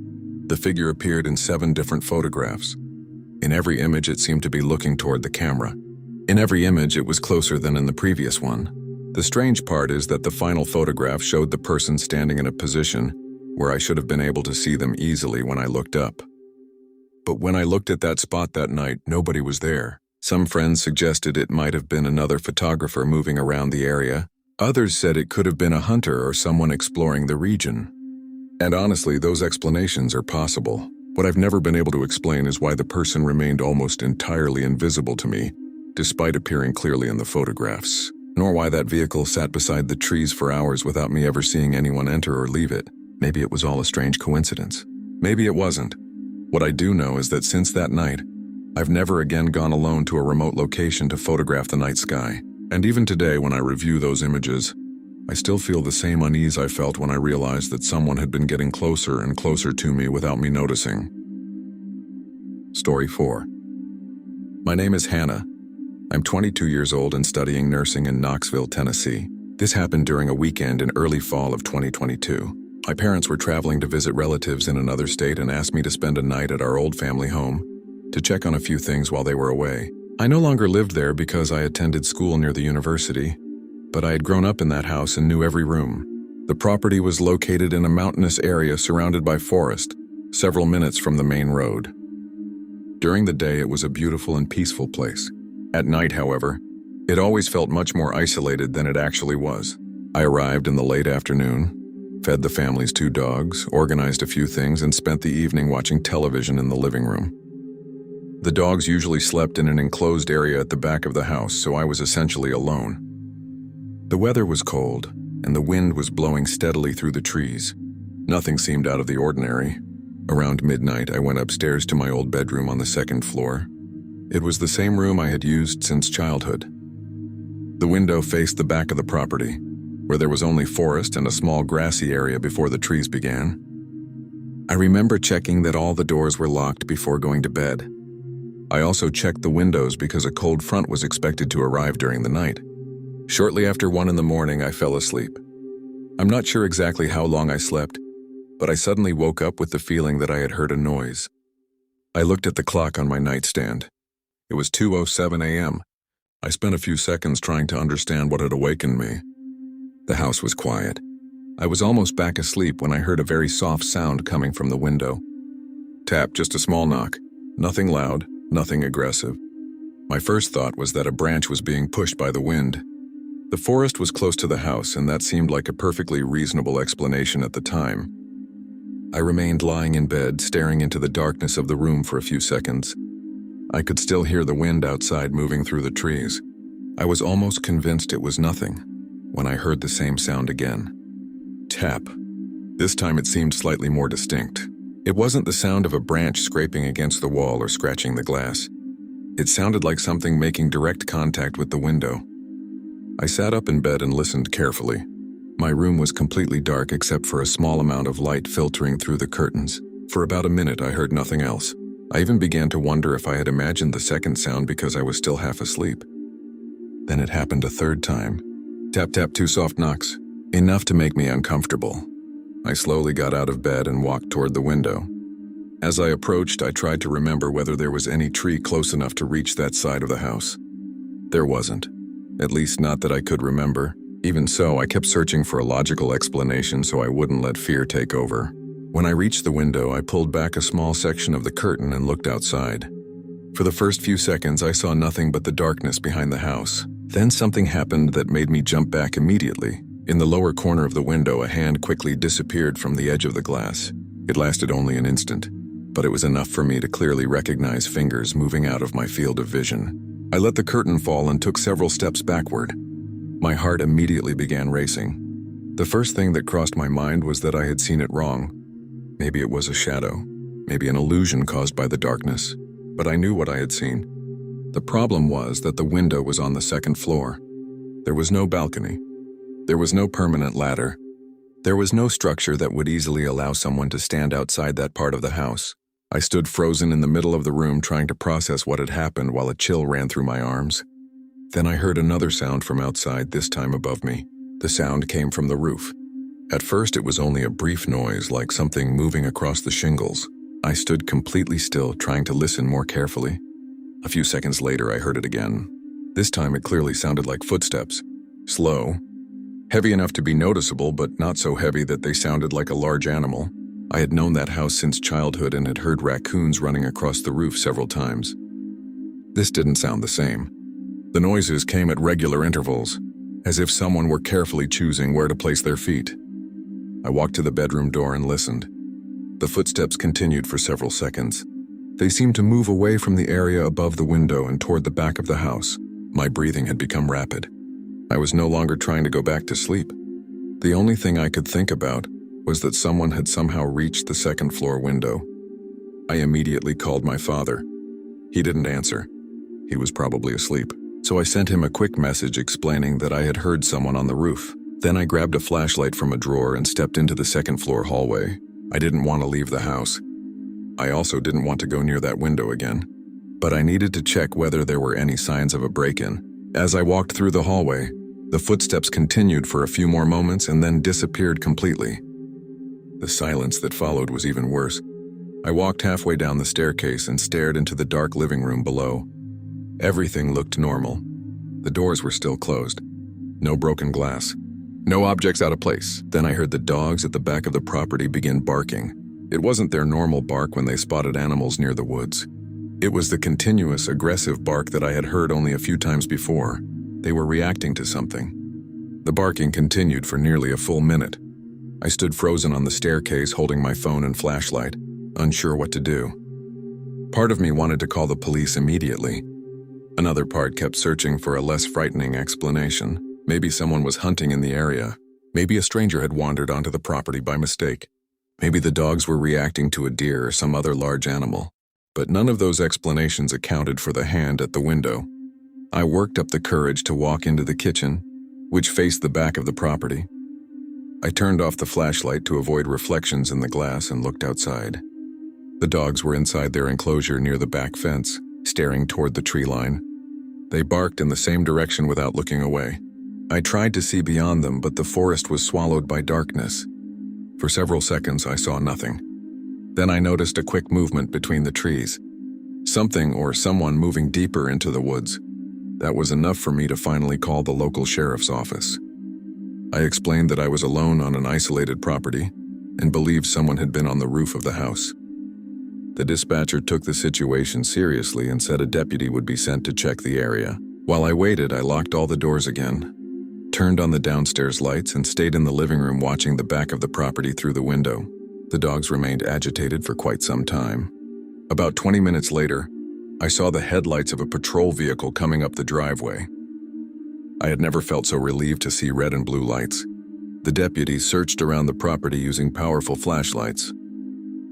The figure appeared in 7 different photographs. In every image, it seemed to be looking toward the camera. In every image, it was closer than in the previous one. The strange part is that the final photograph showed the person standing in a position where I should have been able to see them easily when I looked up. But when I looked at that spot that night, nobody was there. Some friends suggested it might have been another photographer moving around the area. Others said it could have been a hunter or someone exploring the region. And honestly, those explanations are possible. What I've never been able to explain is why the person remained almost entirely invisible to me, despite appearing clearly in the photographs, nor why that vehicle sat beside the trees for hours without me ever seeing anyone enter or leave it. Maybe it was all a strange coincidence. Maybe it wasn't. What I do know is that since that night, I've never again gone alone to a remote location to photograph the night sky. And even today, when I review those images, I still feel the same unease I felt when I realized that someone had been getting closer and closer to me without me noticing. Story 4. My name is Hannah. I'm 22 years old and studying nursing in Knoxville, Tennessee. This happened during a weekend in early fall of 2022. My parents were traveling to visit relatives in another state and asked me to spend a night at our old family home to check on a few things while they were away. I no longer lived there because I attended school near the university, but I had grown up in that house and knew every room. The property was located in a mountainous area surrounded by forest, several minutes from the main road. During the day, it was a beautiful and peaceful place. At night, however, it always felt much more isolated than it actually was. I arrived in the late afternoon, fed the family's 2 dogs, organized a few things, and spent the evening watching television in the living room. The dogs usually slept in an enclosed area at the back of the house, so I was essentially alone. The weather was cold, and the wind was blowing steadily through the trees. Nothing seemed out of the ordinary. Around midnight, I went upstairs to my old bedroom on the second floor. It was the same room I had used since childhood. The window faced the back of the property, where there was only forest and a small grassy area before the trees began. I remember checking that all the doors were locked before going to bed. I also checked the windows because a cold front was expected to arrive during the night. Shortly after 1 in the morning, I fell asleep. I'm not sure exactly how long I slept, but I suddenly woke up with the feeling that I had heard a noise. I looked at the clock on my nightstand. It was 2:07 a.m. I spent a few seconds trying to understand what had awakened me. The house was quiet. I was almost back asleep when I heard a very soft sound coming from the window. Tap, just a small knock. Nothing loud, nothing aggressive. My first thought was that a branch was being pushed by the wind. The forest was close to the house, and that seemed like a perfectly reasonable explanation at the time. I remained lying in bed, staring into the darkness of the room for a few seconds. I could still hear the wind outside moving through the trees. I was almost convinced it was nothing when I heard the same sound again. Tap. This time it seemed slightly more distinct. It wasn't the sound of a branch scraping against the wall or scratching the glass. It sounded like something making direct contact with the window. I sat up in bed and listened carefully. My room was completely dark except for a small amount of light filtering through the curtains. For about a minute, I heard nothing else. I even began to wonder if I had imagined the second sound because I was still half asleep. Then it happened a third time. Tap, tap, 2 soft knocks. Enough to make me uncomfortable. I slowly got out of bed and walked toward the window. As I approached, I tried to remember whether there was any tree close enough to reach that side of the house. There wasn't. At least not that I could remember. Even so, I kept searching for a logical explanation so I wouldn't let fear take over. When I reached the window, I pulled back a small section of the curtain and looked outside. For the first few seconds, I saw nothing but the darkness behind the house. Then something happened that made me jump back immediately. In the lower corner of the window, a hand quickly disappeared from the edge of the glass. It lasted only an instant, but it was enough for me to clearly recognize fingers moving out of my field of vision. I let the curtain fall and took several steps backward. My heart immediately began racing. The first thing that crossed my mind was that I had seen it wrong. Maybe it was a shadow, maybe an illusion caused by the darkness, but I knew what I had seen. The problem was that the window was on the second floor. There was no balcony. There was no permanent ladder. There was no structure that would easily allow someone to stand outside that part of the house. I stood frozen in the middle of the room trying to process what had happened while a chill ran through my arms. Then I heard another sound from outside, this time above me. The sound came from the roof. At first, it was only a brief noise, like something moving across the shingles. I stood completely still, trying to listen more carefully. A few seconds later, I heard it again. This time, it clearly sounded like footsteps. Slow. Heavy enough to be noticeable, but not so heavy that they sounded like a large animal. I had known that house since childhood and had heard raccoons running across the roof several times. This didn't sound the same. The noises came at regular intervals, as if someone were carefully choosing where to place their feet. I walked to the bedroom door and listened. The footsteps continued for several seconds. They seemed to move away from the area above the window and toward the back of the house. My breathing had become rapid. I was no longer trying to go back to sleep. The only thing I could think about was that someone had somehow reached the second floor window. I immediately called my father. He didn't answer. He was probably asleep. So I sent him a quick message explaining that I had heard someone on the roof. Then I grabbed a flashlight from a drawer and stepped into the second floor hallway. I didn't want to leave the house. I also didn't want to go near that window again. But I needed to check whether there were any signs of a break-in. As I walked through the hallway, the footsteps continued for a few more moments and then disappeared completely. The silence that followed was even worse. I walked halfway down the staircase and stared into the dark living room below. Everything looked normal. The doors were still closed. No broken glass. No objects out of place. Then I heard the dogs at the back of the property begin barking. It wasn't their normal bark when they spotted animals near the woods. It was the continuous, aggressive bark that I had heard only a few times before. They were reacting to something. The barking continued for nearly a full minute. I stood frozen on the staircase holding my phone and flashlight, unsure what to do. Part of me wanted to call the police immediately. Another part kept searching for a less frightening explanation. Maybe someone was hunting in the area. Maybe a stranger had wandered onto the property by mistake. Maybe the dogs were reacting to a deer or some other large animal. But none of those explanations accounted for the hand at the window. I worked up the courage to walk into the kitchen, which faced the back of the property. I turned off the flashlight to avoid reflections in the glass and looked outside. The dogs were inside their enclosure near the back fence, staring toward the tree line. They barked in the same direction without looking away. I tried to see beyond them, but the forest was swallowed by darkness. For several seconds, I saw nothing. Then I noticed a quick movement between the trees. Something or someone moving deeper into the woods. That was enough for me to finally call the local sheriff's office. I explained that I was alone on an isolated property and believed someone had been on the roof of the house. The dispatcher took the situation seriously and said a deputy would be sent to check the area. While I waited, I locked all the doors again, turned on the downstairs lights, and stayed in the living room watching the back of the property through the window. The dogs remained agitated for quite some time. About 20 minutes later, I saw the headlights of a patrol vehicle coming up the driveway. I had never felt so relieved to see red and blue lights. The deputies searched around the property using powerful flashlights.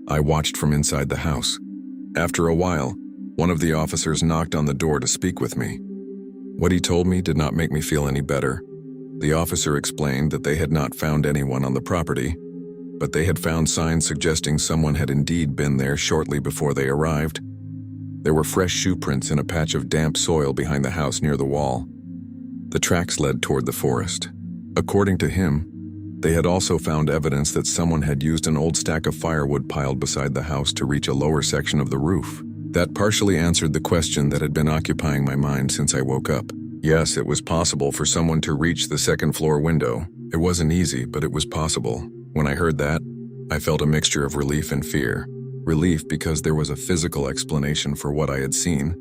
I watched from inside the house. After a while, one of the officers knocked on the door to speak with me. What he told me did not make me feel any better. The officer explained that they had not found anyone on the property, but they had found signs suggesting someone had indeed been there shortly before they arrived. There were fresh shoe prints in a patch of damp soil behind the house near the wall. The tracks led toward the forest. According to him, they had also found evidence that someone had used an old stack of firewood piled beside the house to reach a lower section of the roof. That partially answered the question that had been occupying my mind since I woke up. Yes, it was possible for someone to reach the second-floor window. It wasn't easy, but it was possible. When I heard that, I felt a mixture of relief and fear. Relief because there was a physical explanation for what I had seen.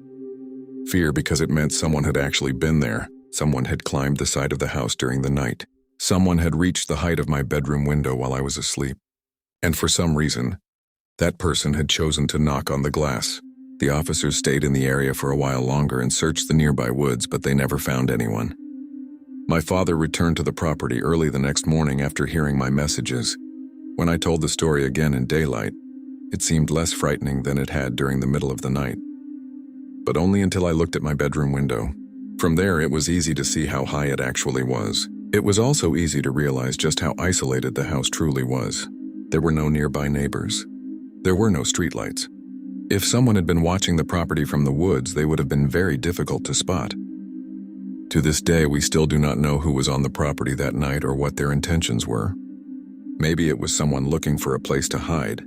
Fear because it meant someone had actually been there. Someone had climbed the side of the house during the night. Someone had reached the height of my bedroom window while I was asleep. And for some reason, that person had chosen to knock on the glass. The officers stayed in the area for a while longer and searched the nearby woods, but they never found anyone. My father returned to the property early the next morning after hearing my messages. When I told the story again in daylight, it seemed less frightening than it had during the middle of the night. But only until I looked at my bedroom window. From there, it was easy to see how high it actually was. It was also easy to realize just how isolated the house truly was. There were no nearby neighbors. There were no streetlights. If someone had been watching the property from the woods, they would have been very difficult to spot. To this day, we still do not know who was on the property that night or what their intentions were. Maybe it was someone looking for a place to hide.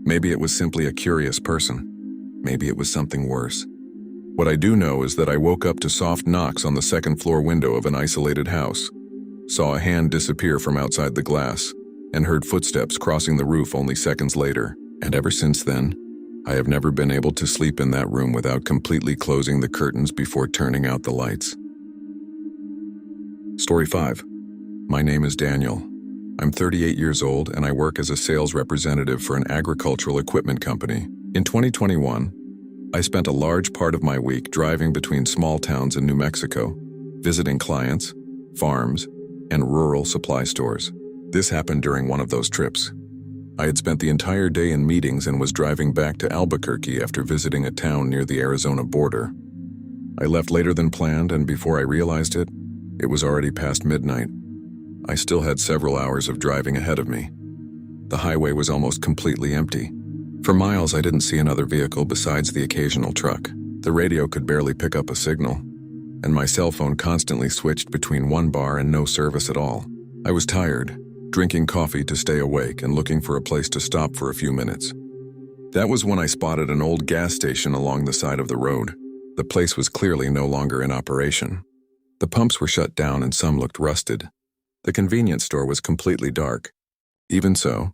Maybe it was simply a curious person. Maybe it was something worse. What I do know is that I woke up to soft knocks on the second-floor window of an isolated house, saw a hand disappear from outside the glass, and heard footsteps crossing the roof only seconds later. And ever since then, I have never been able to sleep in that room without completely closing the curtains before turning out the lights. Story 5. My name is Daniel. I'm 38 years old and I work as a sales representative for an agricultural equipment company. In 2021, I spent a large part of my week driving between small towns in New Mexico, visiting clients, farms, and rural supply stores. This happened during one of those trips. I had spent the entire day in meetings and was driving back to Albuquerque after visiting a town near the Arizona border. I left later than planned, and before I realized it, it was already past midnight. I still had several hours of driving ahead of me. The highway was almost completely empty. For miles, I didn't see another vehicle besides the occasional truck. The radio could barely pick up a signal, and my cell phone constantly switched between one bar and no service at all. I was tired, drinking coffee to stay awake and looking for a place to stop for a few minutes. That was when I spotted an old gas station along the side of the road. The place was clearly no longer in operation. The pumps were shut down and some looked rusted. The convenience store was completely dark. Even so,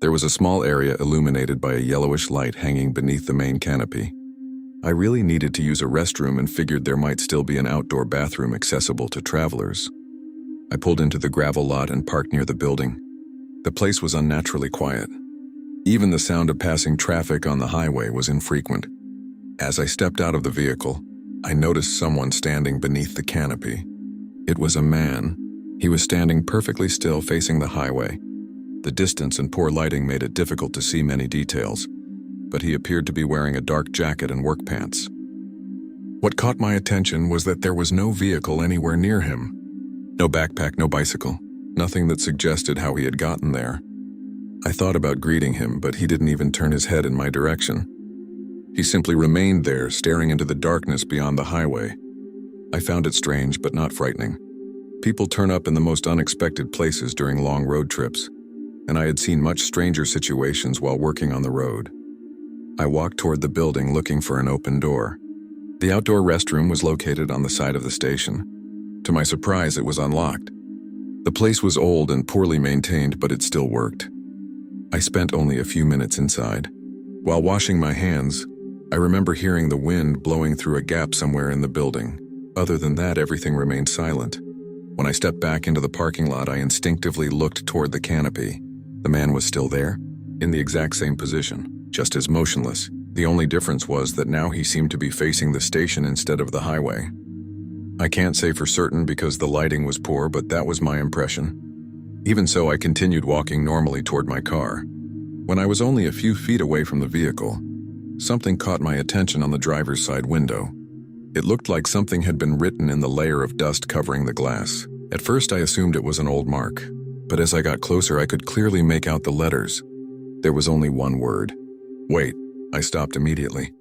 there was a small area illuminated by a yellowish light hanging beneath the main canopy. I really needed to use a restroom and figured there might still be an outdoor bathroom accessible to travelers. I pulled into the gravel lot and parked near the building. The place was unnaturally quiet. Even the sound of passing traffic on the highway was infrequent. As I stepped out of the vehicle, I noticed someone standing beneath the canopy. It was a man. He was standing perfectly still facing the highway. The distance and poor lighting made it difficult to see many details, but he appeared to be wearing a dark jacket and work pants. What caught my attention was that there was no vehicle anywhere near him. No backpack, no bicycle, nothing that suggested how he had gotten there. I thought about greeting him, but he didn't even turn his head in my direction. He simply remained there, staring into the darkness beyond the highway. I found it strange, but not frightening. People turn up in the most unexpected places during long road trips, and I had seen much stranger situations while working on the road. I walked toward the building looking for an open door. The outdoor restroom was located on the side of the station. To my surprise, it was unlocked. The place was old and poorly maintained, but it still worked. I spent only a few minutes inside. While washing my hands, I remember hearing the wind blowing through a gap somewhere in the building. Other than that, everything remained silent. When I stepped back into the parking lot, I instinctively looked toward the canopy. The man was still there, in the exact same position, just as motionless. The only difference was that now he seemed to be facing the station instead of the highway. I can't say for certain because the lighting was poor, but that was my impression. Even so, I continued walking normally toward my car. When I was only a few feet away from the vehicle, something caught my attention on the driver's side window. It looked like something had been written in the layer of dust covering the glass. At first, I assumed it was an old mark, but as I got closer, I could clearly make out the letters. There was only one word. Wait, I stopped immediately.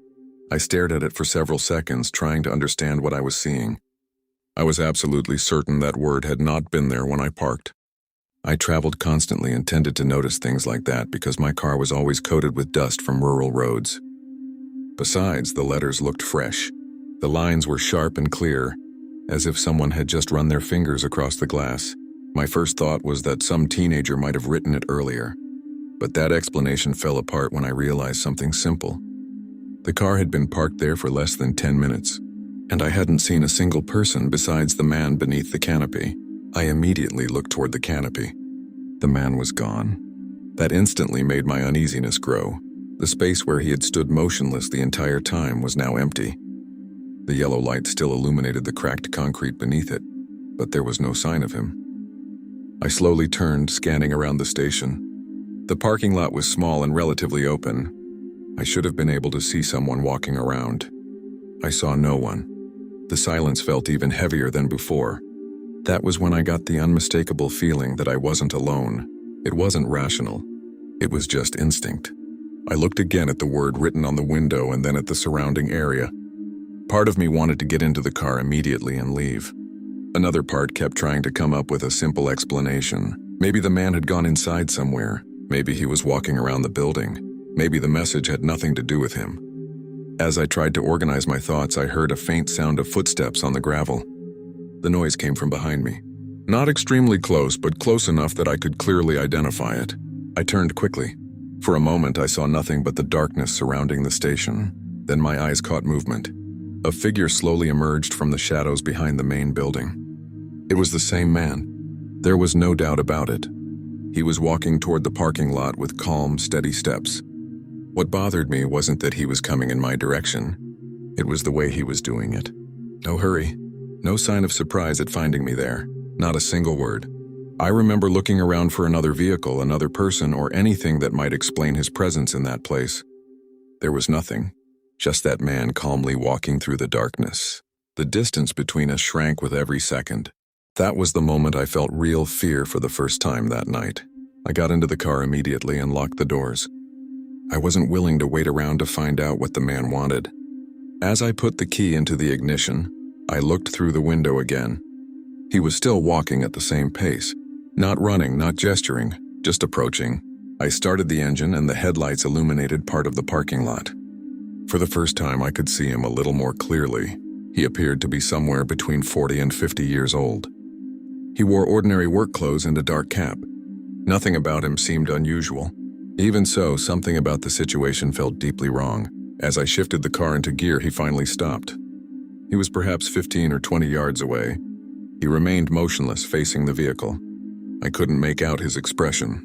I stared at it for several seconds, trying to understand what I was seeing. I was absolutely certain that word had not been there when I parked. I traveled constantly and tended to notice things like that because my car was always coated with dust from rural roads. Besides, the letters looked fresh. The lines were sharp and clear, as if someone had just run their fingers across the glass. My first thought was that some teenager might have written it earlier, but that explanation fell apart when I realized something simple. The car had been parked there for less than 10 minutes, and I hadn't seen a single person besides the man beneath the canopy. I immediately looked toward the canopy. The man was gone. That instantly made my uneasiness grow. The space where he had stood motionless the entire time was now empty. The yellow light still illuminated the cracked concrete beneath it, but there was no sign of him. I slowly turned, scanning around the station. The parking lot was small and relatively open. I should have been able to see someone walking around. I saw no one. The silence felt even heavier than before. That was when I got the unmistakable feeling that I wasn't alone. It wasn't rational. It was just instinct. I looked again at the word written on the window and then at the surrounding area. Part of me wanted to get into the car immediately and leave. Another part kept trying to come up with a simple explanation. Maybe the man had gone inside somewhere. Maybe he was walking around the building. Maybe the message had nothing to do with him. As I tried to organize my thoughts, I heard a faint sound of footsteps on the gravel. The noise came from behind me. Not extremely close, but close enough that I could clearly identify it. I turned quickly. For a moment, I saw nothing but the darkness surrounding the station. Then my eyes caught movement. A figure slowly emerged from the shadows behind the main building. It was the same man. There was no doubt about it. He was walking toward the parking lot with calm, steady steps. What bothered me wasn't that he was coming in my direction. It was the way he was doing it. No hurry. No sign of surprise at finding me there. Not a single word. I remember looking around for another vehicle, another person, or anything that might explain his presence in that place. There was nothing. Just that man calmly walking through the darkness. The distance between us shrank with every second. That was the moment I felt real fear for the first time that night. I got into the car immediately and locked the doors. I wasn't willing to wait around to find out what the man wanted. As I put the key into the ignition, I looked through the window again. He was still walking at the same pace. Not running, not gesturing, just approaching. I started the engine and the headlights illuminated part of the parking lot. For the first time, I could see him a little more clearly. He appeared to be somewhere between 40 and 50 years old. He wore ordinary work clothes and a dark cap. Nothing about him seemed unusual. Even so, something about the situation felt deeply wrong. As I shifted the car into gear, he finally stopped. He was perhaps 15 or 20 yards away. He remained motionless, facing the vehicle. I couldn't make out his expression.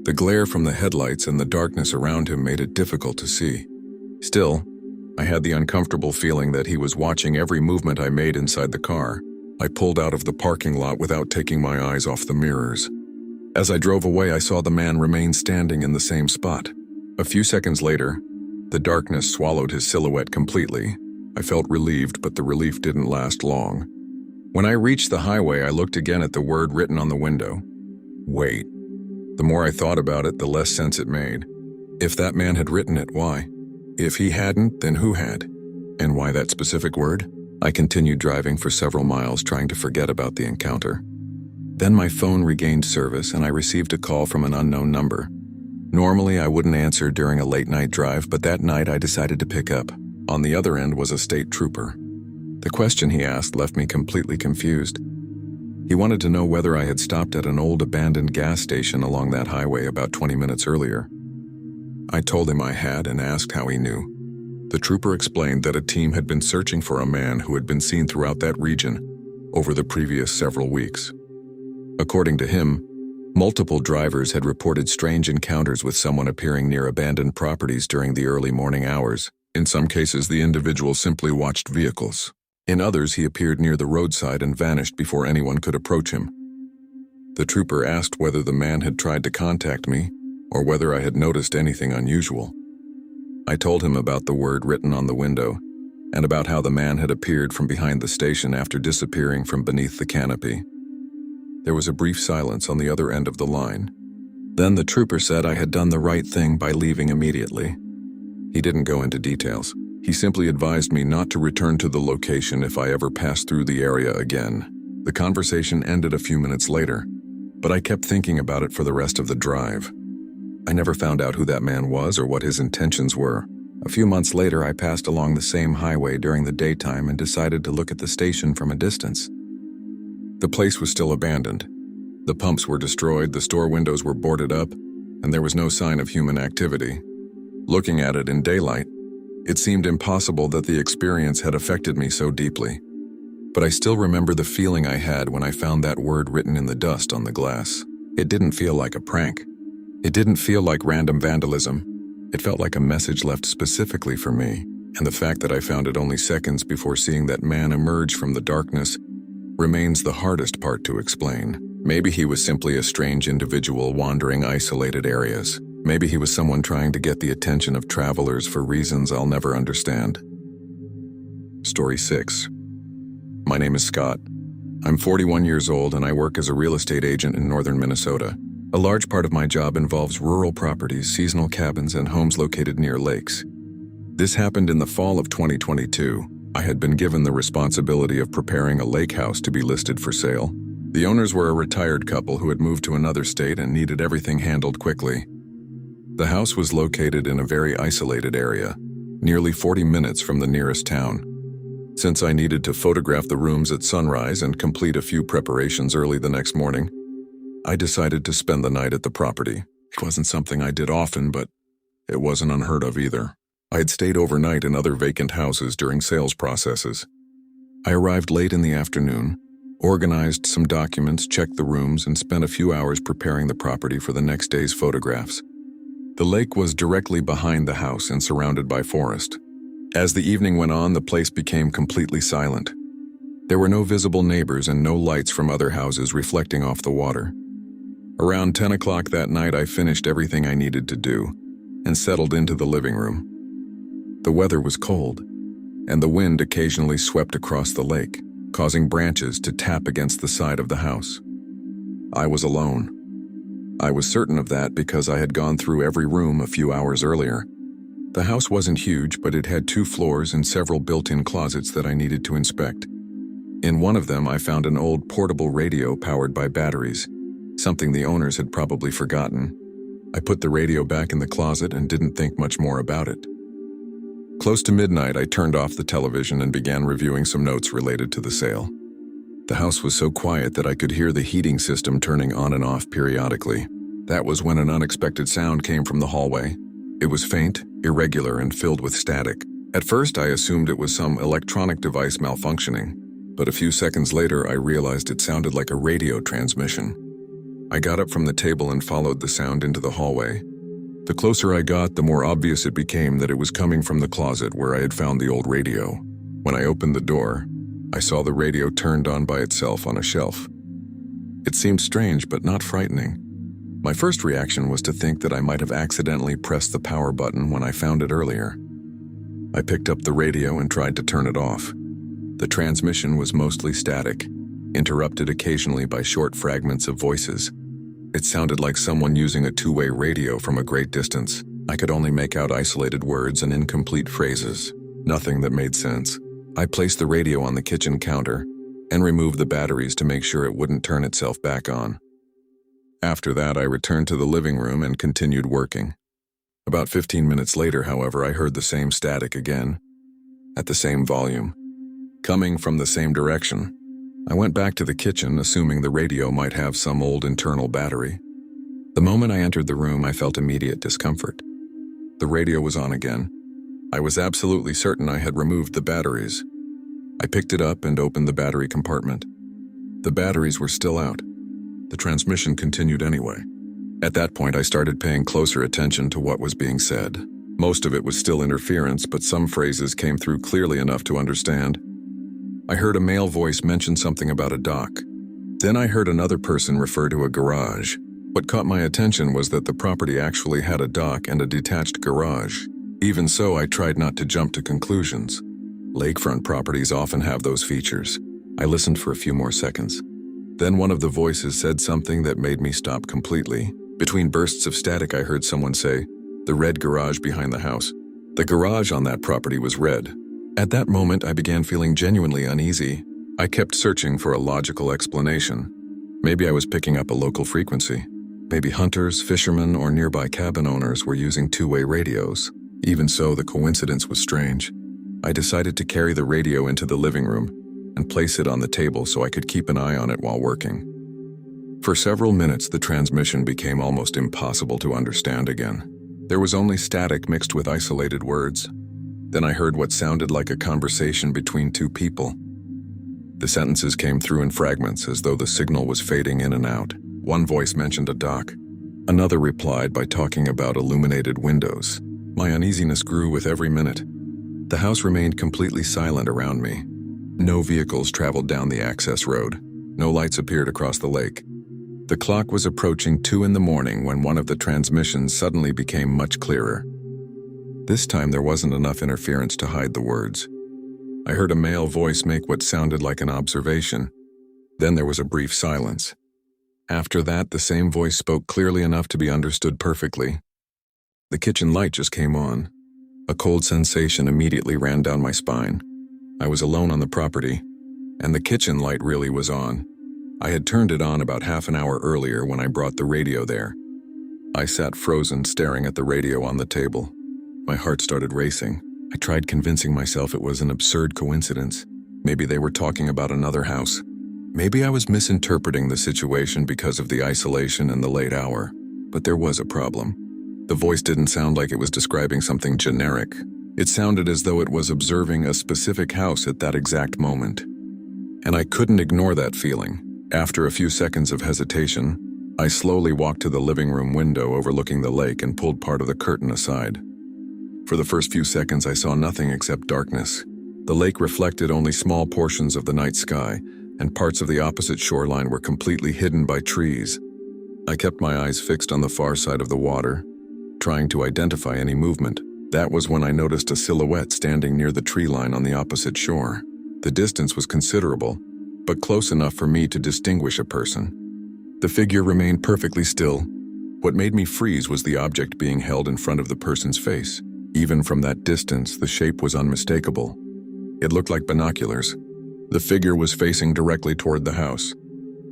The glare from the headlights and the darkness around him made it difficult to see. Still, I had the uncomfortable feeling that he was watching every movement I made inside the car. I pulled out of the parking lot without taking my eyes off the mirrors. As I drove away, I saw the man remain standing in the same spot. A few seconds later, the darkness swallowed his silhouette completely. I felt relieved, but the relief didn't last long. When I reached the highway, I looked again at the word written on the window. Wait. The more I thought about it, the less sense it made. If that man had written it, why? If he hadn't, then who had? And why that specific word? I continued driving for several miles, trying to forget about the encounter. Then my phone regained service and I received a call from an unknown number. Normally, I wouldn't answer during a late-night drive, but that night I decided to pick up. On the other end was a state trooper. The question he asked left me completely confused. He wanted to know whether I had stopped at an old abandoned gas station along that highway about 20 minutes earlier. I told him I had and asked how he knew. The trooper explained that a team had been searching for a man who had been seen throughout that region over the previous several weeks. According to him, multiple drivers had reported strange encounters with someone appearing near abandoned properties during the early morning hours. In some cases, the individual simply watched vehicles. In others, he appeared near the roadside and vanished before anyone could approach him. The trooper asked whether the man had tried to contact me or whether I had noticed anything unusual. I told him about the word written on the window and about how the man had appeared from behind the station after disappearing from beneath the canopy. There was a brief silence on the other end of the line. Then the trooper said I had done the right thing by leaving immediately. He didn't go into details. He simply advised me not to return to the location if I ever passed through the area again. The conversation ended a few minutes later, but I kept thinking about it for the rest of the drive. I never found out who that man was or what his intentions were. A few months later, I passed along the same highway during the daytime and decided to look at the station from a distance. The place was still abandoned. The pumps were destroyed, the store windows were boarded up, and there was no sign of human activity. Looking at it in daylight, it seemed impossible that the experience had affected me so deeply. But I still remember the feeling I had when I found that word written in the dust on the glass. It didn't feel like a prank. It didn't feel like random vandalism. It felt like a message left specifically for me, and the fact that I found it only seconds before seeing that man emerge from the darkness remains the hardest part to explain. Maybe he was simply a strange individual wandering isolated areas. Maybe he was someone trying to get the attention of travelers for reasons I'll never understand. Story 6. My name is Scott. I'm 41 years old and I work as a real estate agent in northern Minnesota. A large part of my job involves rural properties, seasonal cabins, and homes located near lakes. This happened in the fall of 2022. I had been given the responsibility of preparing a lake house to be listed for sale. The owners were a retired couple who had moved to another state and needed everything handled quickly. The house was located in a very isolated area, nearly 40 minutes from the nearest town. Since I needed to photograph the rooms at sunrise and complete a few preparations early the next morning, I decided to spend the night at the property. It wasn't something I did often, but it wasn't unheard of either. I had stayed overnight in other vacant houses during sales processes. I arrived late in the afternoon, organized some documents, checked the rooms, and spent a few hours preparing the property for the next day's photographs. The lake was directly behind the house and surrounded by forest. As the evening went on, the place became completely silent. There were no visible neighbors and no lights from other houses reflecting off the water. Around 10 o'clock that night, I finished everything I needed to do and settled into the living room. The weather was cold, and the wind occasionally swept across the lake, causing branches to tap against the side of the house. I was alone. I was certain of that because I had gone through every room a few hours earlier. The house wasn't huge, but it had 2 floors and several built-in closets that I needed to inspect. In one of them, I found an old portable radio powered by batteries, something the owners had probably forgotten. I put the radio back in the closet and didn't think much more about it. Close to midnight, I turned off the television and began reviewing some notes related to the sale. The house was so quiet that I could hear the heating system turning on and off periodically. That was when an unexpected sound came from the hallway. It was faint, irregular, and filled with static. At first, I assumed it was some electronic device malfunctioning, but a few seconds later, I realized it sounded like a radio transmission. I got up from the table and followed the sound into the hallway. The closer I got, the more obvious it became that it was coming from the closet where I had found the old radio. When I opened the door, I saw the radio turned on by itself on a shelf. It seemed strange but not frightening. My first reaction was to think that I might have accidentally pressed the power button when I found it earlier. I picked up the radio and tried to turn it off. The transmission was mostly static, interrupted occasionally by short fragments of voices. It sounded like someone using a two-way radio from a great distance. I could only make out isolated words and incomplete phrases, nothing that made sense. I placed the radio on the kitchen counter and removed the batteries to make sure it wouldn't turn itself back on. After that, I returned to the living room and continued working. About 15 minutes later, however, I heard the same static again, at the same volume, coming from the same direction. I went back to the kitchen, assuming the radio might have some old internal battery. The moment I entered the room, I felt immediate discomfort. The radio was on again. I was absolutely certain I had removed the batteries. I picked it up and opened the battery compartment. The batteries were still out. The transmission continued anyway. At that point, I started paying closer attention to what was being said. Most of it was still interference, but some phrases came through clearly enough to understand. I heard a male voice mention something about a dock. Then I heard another person refer to a garage. What caught my attention was that the property actually had a dock and a detached garage. Even so, I tried not to jump to conclusions. Lakefront properties often have those features. I listened for a few more seconds. Then one of the voices said something that made me stop completely. Between bursts of static, I heard someone say, "The red garage behind the house." The garage on that property was red. At that moment, I began feeling genuinely uneasy. I kept searching for a logical explanation. Maybe I was picking up a local frequency. Maybe hunters, fishermen, or nearby cabin owners were using two-way radios. Even so, the coincidence was strange. I decided to carry the radio into the living room and place it on the table so I could keep an eye on it while working. For several minutes, the transmission became almost impossible to understand again. There was only static mixed with isolated words. Then I heard what sounded like a conversation between two people. The sentences came through in fragments as though the signal was fading in and out. One voice mentioned a dock. Another replied by talking about illuminated windows. My uneasiness grew with every minute. The house remained completely silent around me. No vehicles traveled down the access road. No lights appeared across the lake. The clock was approaching 2 in the morning when one of the transmissions suddenly became much clearer. This time there wasn't enough interference to hide the words. I heard a male voice make what sounded like an observation. Then there was a brief silence. After that, the same voice spoke clearly enough to be understood perfectly. The kitchen light just came on. A cold sensation immediately ran down my spine. I was alone on the property, and the kitchen light really was on. I had turned it on about half an hour earlier when I brought the radio there. I sat frozen, staring at the radio on the table. My heart started racing. I tried convincing myself it was an absurd coincidence. Maybe they were talking about another house. Maybe I was misinterpreting the situation because of the isolation and the late hour. But there was a problem. The voice didn't sound like it was describing something generic. It sounded as though it was observing a specific house at that exact moment. And I couldn't ignore that feeling. After a few seconds of hesitation, I slowly walked to the living room window overlooking the lake and pulled part of the curtain aside. For the first few seconds, I saw nothing except darkness. The lake reflected only small portions of the night sky, and parts of the opposite shoreline were completely hidden by trees. I kept my eyes fixed on the far side of the water, trying to identify any movement. That was when I noticed a silhouette standing near the tree line on the opposite shore. The distance was considerable, but close enough for me to distinguish a person. The figure remained perfectly still. What made me freeze was the object being held in front of the person's face. Even from that distance, the shape was unmistakable. It looked like binoculars. The figure was facing directly toward the house.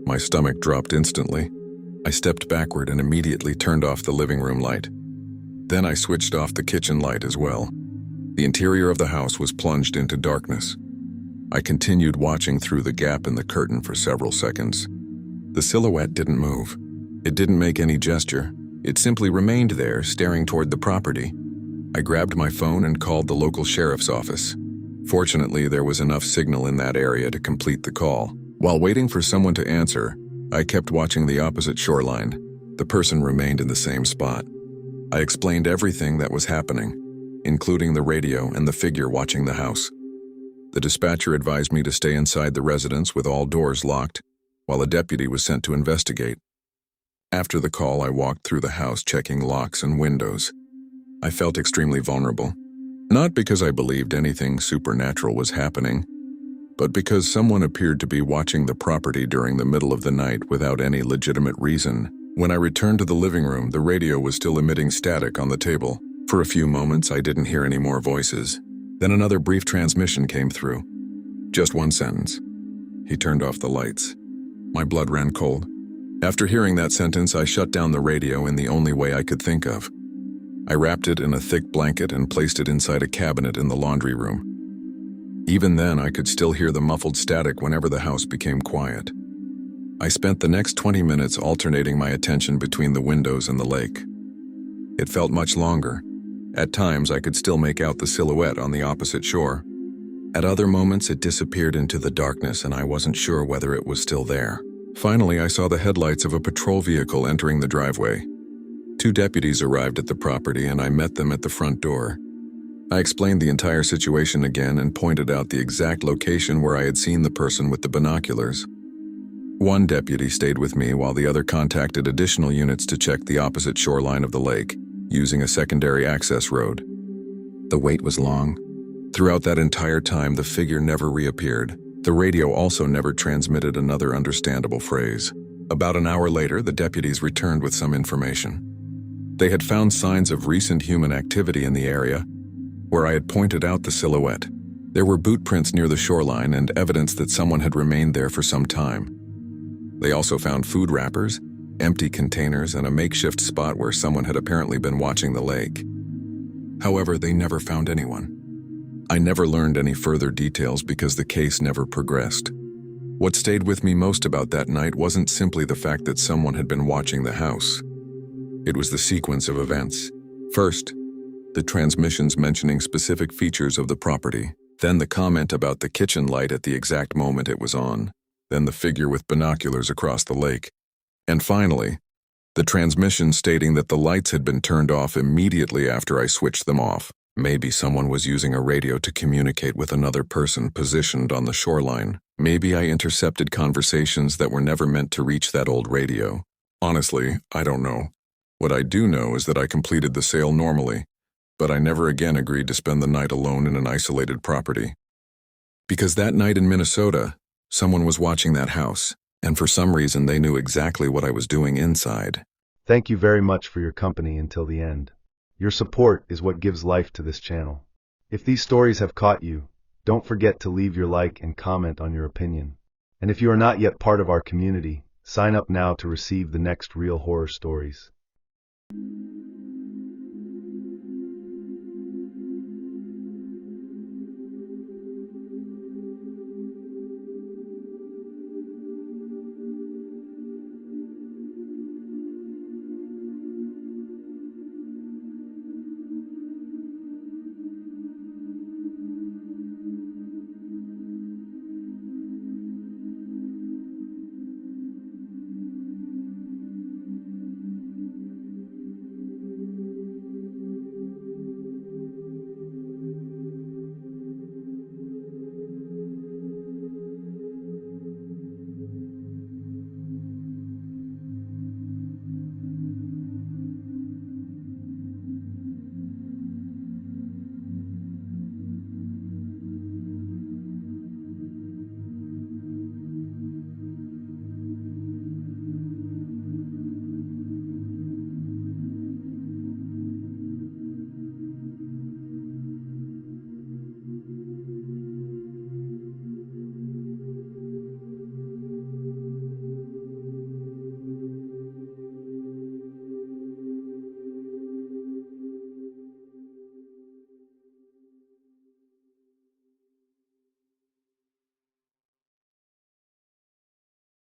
My stomach dropped instantly. I stepped backward and immediately turned off the living room light. Then I switched off the kitchen light as well. The interior of the house was plunged into darkness. I continued watching through the gap in the curtain for several seconds. The silhouette didn't move. It didn't make any gesture. It simply remained there, staring toward the property. I grabbed my phone and called the local sheriff's office. Fortunately, there was enough signal in that area to complete the call. While waiting for someone to answer, I kept watching the opposite shoreline. The person remained in the same spot. I explained everything that was happening, including the radio and the figure watching the house. The dispatcher advised me to stay inside the residence with all doors locked, while a deputy was sent to investigate. After the call, I walked through the house checking locks and windows. I felt extremely vulnerable. Not because I believed anything supernatural was happening, but because someone appeared to be watching the property during the middle of the night without any legitimate reason. When I returned to the living room, the radio was still emitting static on the table. For a few moments, I didn't hear any more voices. Then another brief transmission came through. Just one sentence. He turned off the lights. My blood ran cold. After hearing that sentence, I shut down the radio in the only way I could think of. I wrapped it in a thick blanket and placed it inside a cabinet in the laundry room. Even then, I could still hear the muffled static whenever the house became quiet. I spent the next 20 minutes alternating my attention between the windows and the lake. It felt much longer. At times, I could still make out the silhouette on the opposite shore. At other moments, it disappeared into the darkness and I wasn't sure whether it was still there. Finally, I saw the headlights of a patrol vehicle entering the driveway. 2 deputies arrived at the property and I met them at the front door. I explained the entire situation again and pointed out the exact location where I had seen the person with the binoculars. One deputy stayed with me while the other contacted additional units to check the opposite shoreline of the lake, using a secondary access road. The wait was long. Throughout that entire time, the figure never reappeared. The radio also never transmitted another understandable phrase. About an hour later, the deputies returned with some information. They had found signs of recent human activity in the area, where I had pointed out the silhouette. There were boot prints near the shoreline and evidence that someone had remained there for some time. They also found food wrappers, empty containers, and a makeshift spot where someone had apparently been watching the lake. However, they never found anyone. I never learned any further details because the case never progressed. What stayed with me most about that night wasn't simply the fact that someone had been watching the house. It was the sequence of events. First, the transmissions mentioning specific features of the property. Then the comment about the kitchen light at the exact moment it was on. Then the figure with binoculars across the lake. And finally, the transmission stating that the lights had been turned off immediately after I switched them off. Maybe someone was using a radio to communicate with another person positioned on the shoreline. Maybe I intercepted conversations that were never meant to reach that old radio. Honestly, I don't know. What I do know is that I completed the sale normally, but I never again agreed to spend the night alone in an isolated property. Because that night in Minnesota, someone was watching that house, and for some reason they knew exactly what I was doing inside. Thank you very much for your company until the end. Your support is what gives life to this channel. If these stories have caught you, don't forget to leave your like and comment on your opinion. And if you are not yet part of our community, sign up now to receive the next real horror stories.